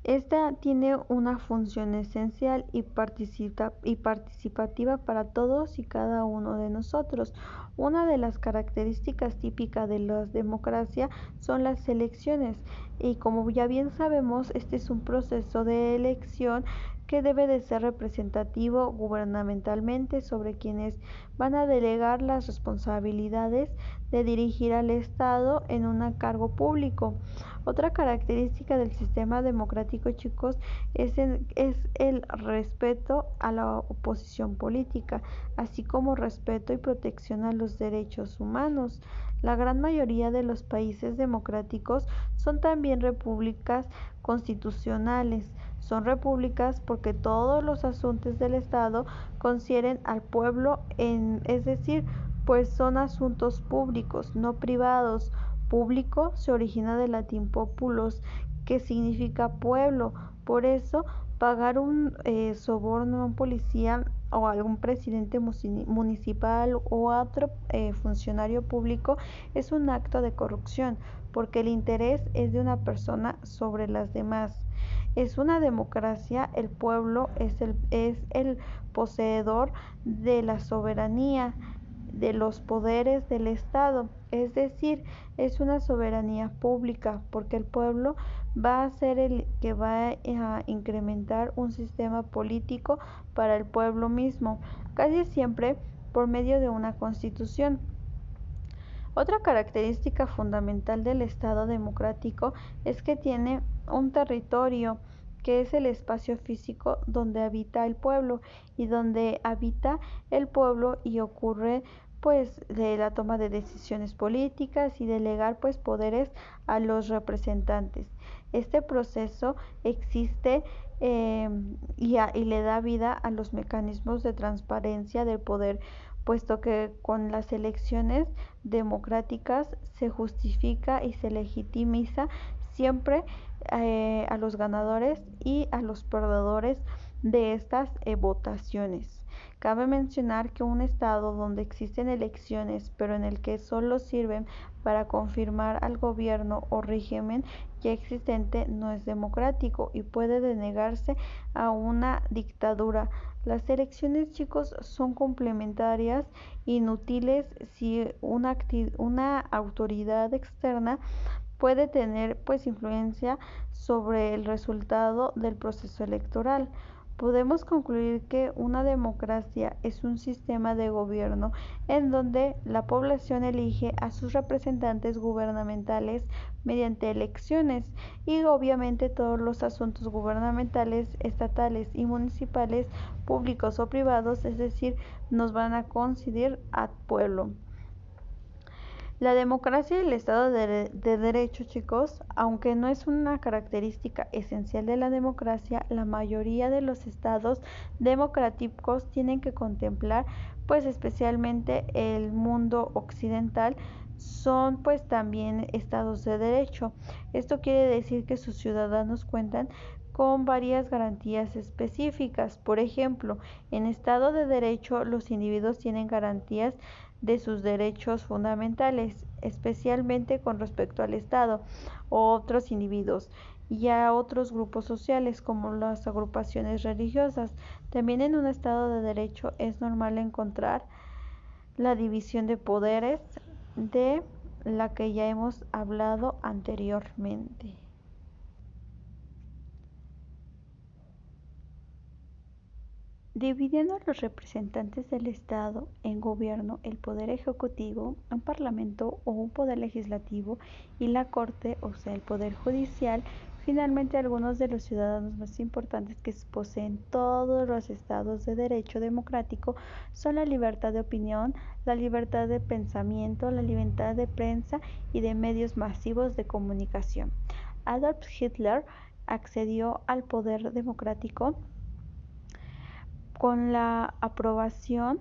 Esta tiene una función esencial y participativa para todos y cada uno de nosotros. Una de las características típicas de la democracia son las elecciones y como ya bien sabemos, este es un proceso de elección que debe de ser representativo gubernamentalmente sobre quienes van a delegar las responsabilidades de dirigir al Estado en un cargo público. Otra característica del sistema democrático, chicos, es el respeto a la oposición política, así como respeto y protección a los derechos humanos. La gran mayoría de los países democráticos son también repúblicas constitucionales. Son repúblicas porque todos los asuntos del Estado concierne al pueblo, es decir, pues son asuntos públicos, no privados. Público se origina del latín populos, que significa pueblo. Por eso, pagar un soborno a un policía o a algún presidente municipal o a otro funcionario público es un acto de corrupción, porque el interés es de una persona sobre las demás. Es una democracia, el pueblo es el poseedor de la soberanía, de los poderes del Estado, es decir, es una soberanía pública, porque el pueblo va a ser el que va a incrementar un sistema político para el pueblo mismo, casi siempre por medio de una constitución. Otra característica fundamental del Estado democrático es que tiene un territorio, que es el espacio físico donde habita el pueblo y donde habita el pueblo y ocurre pues de la toma de decisiones políticas y delegar pues poderes a los representantes. Este proceso existe y le da vida a los mecanismos de transparencia del poder, puesto que con las elecciones democráticas se justifica y se legitimiza siempre a los ganadores y a los perdedores de estas votaciones. Cabe mencionar que un estado donde existen elecciones, pero en el que solo sirven para confirmar al gobierno o régimen ya existente, no es democrático y puede denegarse a una dictadura. Las elecciones, chicos, son complementarias, inútiles si una autoridad externa puede tener pues influencia sobre el resultado del proceso electoral. Podemos concluir que una democracia es un sistema de gobierno en donde la población elige a sus representantes gubernamentales mediante elecciones y obviamente todos los asuntos gubernamentales, estatales y municipales, públicos o privados, es decir, nos van a coincidir al pueblo. La democracia y el Estado de Derecho, chicos, aunque no es una característica esencial de la democracia, la mayoría de los estados democráticos tienen que contemplar, pues especialmente el mundo occidental, son pues también estados de derecho. Esto quiere decir que sus ciudadanos cuentan con varias garantías específicas. Por ejemplo, en Estado de Derecho los individuos tienen garantías de sus derechos fundamentales, especialmente con respecto al Estado o otros individuos y a otros grupos sociales como las agrupaciones religiosas. También en un Estado de Derecho es normal encontrar la división de poderes de la que ya hemos hablado anteriormente. Dividiendo a los representantes del Estado en gobierno, el poder ejecutivo, un parlamento o un poder legislativo y la corte, o sea, el poder judicial, finalmente algunos de los ciudadanos más importantes que poseen todos los estados de derecho democrático son la libertad de opinión, la libertad de pensamiento, la libertad de prensa y de medios masivos de comunicación. Adolf Hitler accedió al poder democrático con la aprobación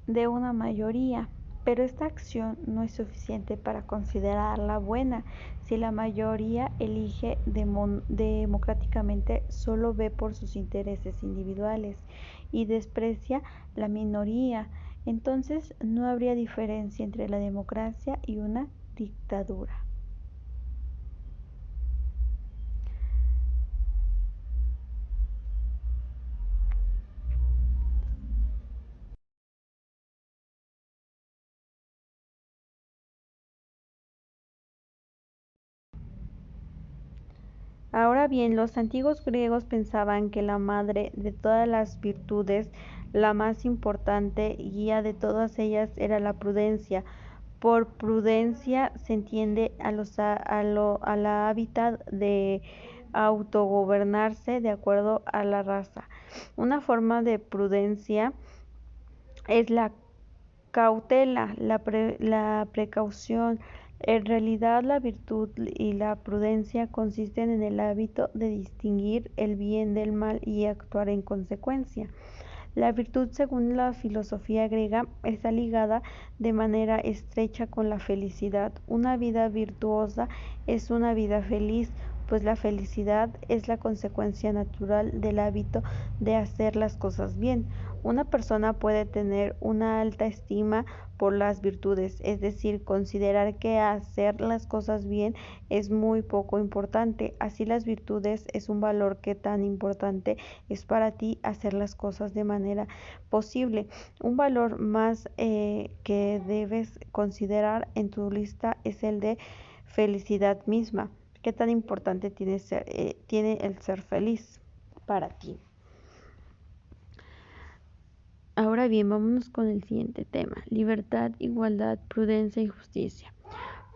de una mayoría, pero esta acción no es suficiente para considerarla buena. Si la mayoría elige democráticamente, solo ve por sus intereses individuales y desprecia la minoría, entonces no habría diferencia entre la democracia y una dictadura. Ahora bien, los antiguos griegos pensaban que la madre de todas las virtudes, la más importante guía de todas ellas, era la prudencia. Por prudencia se entiende a la hábitat de autogobernarse de acuerdo a la raza. Una forma de prudencia es la cautela, la precaución. En realidad, la virtud y la prudencia consisten en el hábito de distinguir el bien del mal y actuar en consecuencia. La virtud, según la filosofía griega, está ligada de manera estrecha con la felicidad. Una vida virtuosa es una vida feliz, pues la felicidad es la consecuencia natural del hábito de hacer las cosas bien. Una persona puede tener una alta estima por las virtudes, es decir, considerar que hacer las cosas bien es muy poco importante. Así las virtudes es un valor que tan importante es para ti hacer las cosas de manera posible. Un valor más que debes considerar en tu lista es el de felicidad misma. ¿Qué tan importante tiene el ser feliz para ti? Ahora bien, vámonos con el siguiente tema: libertad, igualdad, prudencia y justicia.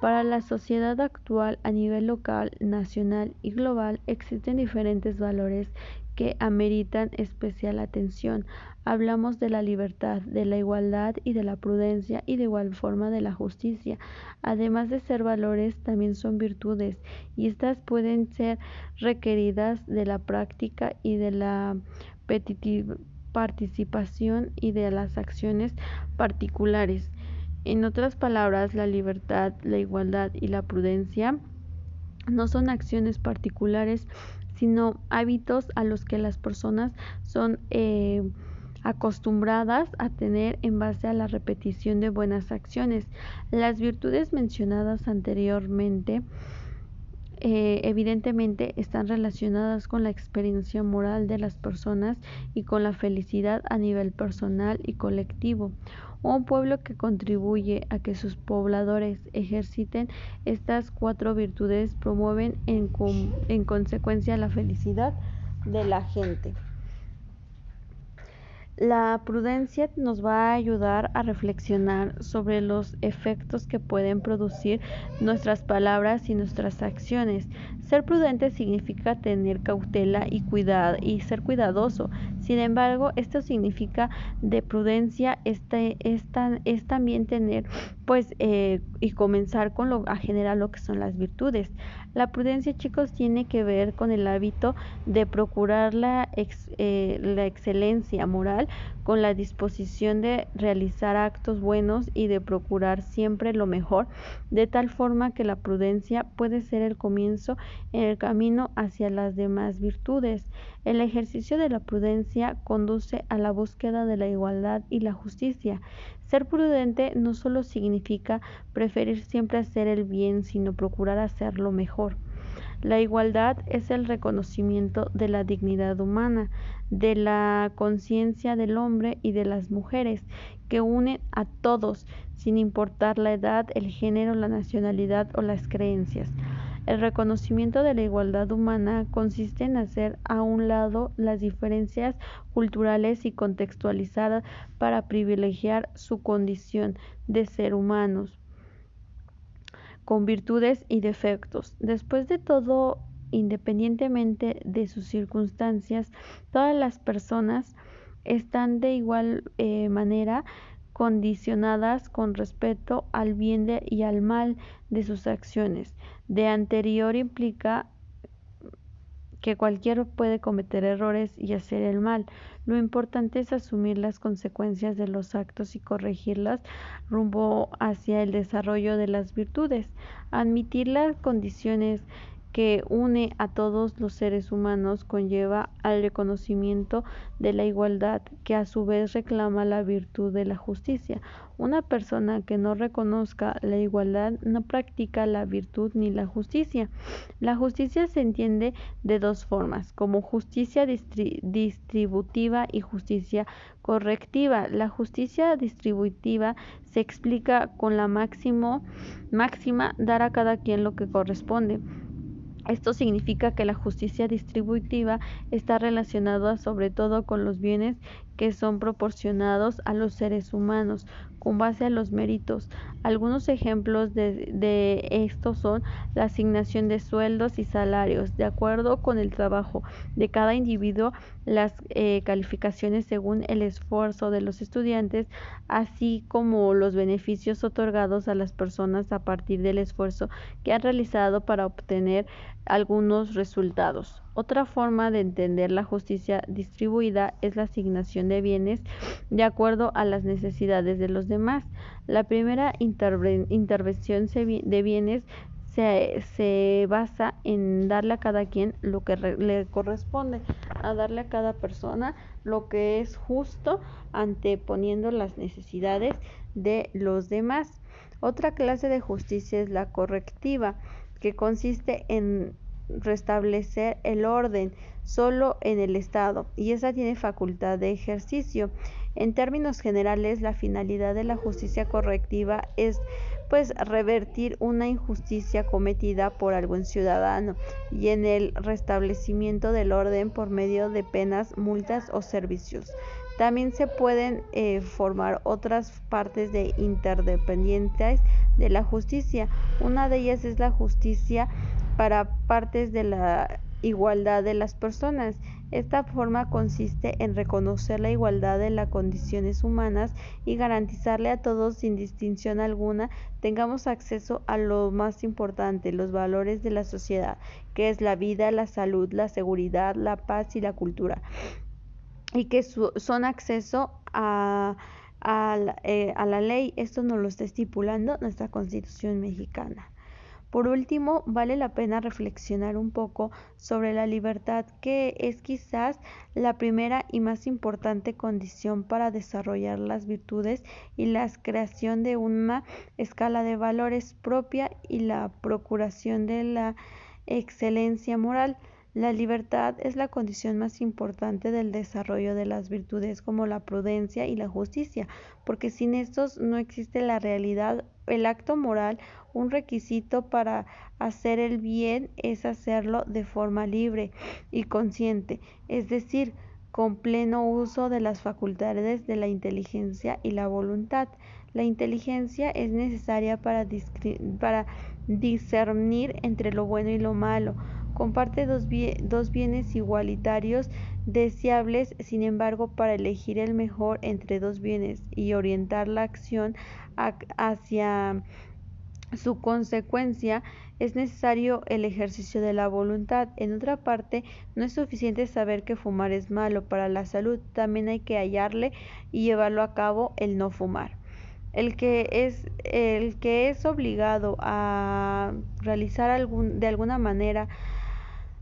Para la sociedad actual, a nivel local, nacional y global, existen diferentes valores que ameritan especial atención. Hablamos de la libertad, de la igualdad y de la prudencia, y de igual forma de la justicia. Además de ser valores, también son virtudes, y estas pueden ser requeridas de la práctica y de la participación y de las acciones particulares. En otras palabras, la libertad, la igualdad y la prudencia no son acciones particulares, sino hábitos a los que las personas son acostumbradas a tener en base a la repetición de buenas acciones. Las virtudes mencionadas anteriormente evidentemente están relacionadas con la experiencia moral de las personas y con la felicidad a nivel personal y colectivo. Un pueblo que contribuye a que sus pobladores ejerciten estas 4 virtudes promueven en consecuencia la felicidad de la gente. La prudencia nos va a ayudar a reflexionar sobre los efectos que pueden producir nuestras palabras y nuestras acciones. Ser prudente significa tener cautela y ser cuidadoso. Sin embargo, esto significa de prudencia es también tener y comenzar a generar lo que son las virtudes. La prudencia, chicos, tiene que ver con el hábito de procurar la excelencia moral, con la disposición de realizar actos buenos y de procurar siempre lo mejor, de tal forma que la prudencia puede ser el comienzo en el camino hacia las demás virtudes. El ejercicio de la prudencia conduce a la búsqueda de la igualdad y la justicia. Ser prudente no solo significa preferir siempre hacer el bien, sino procurar hacerlo mejor. La igualdad es el reconocimiento de la dignidad humana, de la conciencia del hombre y de las mujeres, que une a todos, sin importar la edad, el género, la nacionalidad o las creencias. El reconocimiento de la igualdad humana consiste en hacer a un lado las diferencias culturales y contextualizadas para privilegiar su condición de ser humanos, con virtudes y defectos. Después de todo, independientemente de sus circunstancias, todas las personas están de igual manera condicionadas con respecto al bien y al mal de sus acciones. De anterior implica que cualquiera puede cometer errores y hacer el mal. Lo importante es asumir las consecuencias de los actos y corregirlas rumbo hacia el desarrollo de las virtudes. Admitir las condiciones que une a todos los seres humanos conlleva al reconocimiento de la igualdad, que a su vez reclama la virtud de la justicia. Una persona que no reconozca la igualdad no practica la virtud ni la justicia. La justicia se entiende de dos formas, como justicia distributiva y justicia correctiva. La justicia distributiva se explica con la máxima dar a cada quien lo que corresponde. Esto significa que la justicia distributiva está relacionada sobre todo con los bienes que son proporcionados a los seres humanos con base a los méritos. Algunos ejemplos de esto son la asignación de sueldos y salarios de acuerdo con el trabajo de cada individuo, las calificaciones según el esfuerzo de los estudiantes, así como los beneficios otorgados a las personas a partir del esfuerzo que han realizado para obtener algunos resultados. Otra forma de entender la justicia distribuida es la asignación de bienes de acuerdo a las necesidades de los demás. La primera intervención de bienes se basa en darle a cada quien lo que le corresponde, a darle a cada persona lo que es justo, anteponiendo las necesidades de los demás. Otra clase de justicia es la correctiva, que consiste en restablecer el orden solo en el Estado, y esa tiene facultad de ejercicio. En términos generales, la finalidad de la justicia correctiva es revertir una injusticia cometida por algún ciudadano y en el restablecimiento del orden por medio de penas, multas o servicios. También se pueden formar otras partes de interdependientes de la justicia. Una de ellas es la justicia para partes de la igualdad de las personas. Esta forma consiste en reconocer la igualdad de las condiciones humanas y garantizarle a todos, sin distinción alguna, tengamos acceso a lo más importante, los valores de la sociedad, que es la vida, la salud, la seguridad, la paz y la cultura, y que son acceso a la ley. Esto nos lo está estipulando nuestra Constitución mexicana. Por último, vale la pena reflexionar un poco sobre la libertad, que es quizás la primera y más importante condición para desarrollar las virtudes y la creación de una escala de valores propia y la procuración de la excelencia moral. La libertad es la condición más importante del desarrollo de las virtudes como la prudencia y la justicia, porque sin estos no existe la realidad. El acto moral, un requisito para hacer el bien, es hacerlo de forma libre y consciente, es decir, con pleno uso de las facultades de la inteligencia y la voluntad. La inteligencia es necesaria para discernir entre lo bueno y lo malo. Comparte dos bienes igualitarios deseables, sin embargo, para elegir el mejor entre dos bienes y orientar la acción hacia su consecuencia, es necesario el ejercicio de la voluntad. En otra parte, no es suficiente saber que fumar es malo para la salud, también hay que hallarle y llevarlo a cabo el no fumar. El que es obligado a realizar de alguna manera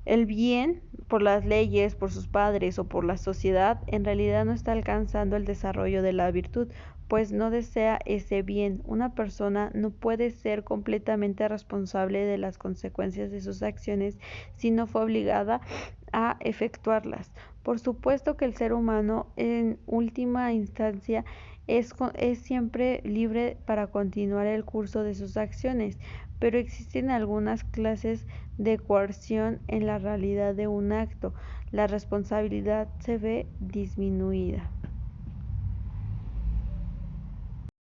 el bien por las leyes, por sus padres o por la sociedad, en realidad no está alcanzando el desarrollo de la virtud, pues no desea ese bien. Una persona no puede ser completamente responsable de las consecuencias de sus acciones si no fue obligada a efectuarlas. Por supuesto que el ser humano, en última instancia, es siempre libre para continuar el curso de sus acciones, pero existen algunas clases de coerción en la realidad de un acto. La responsabilidad se ve disminuida.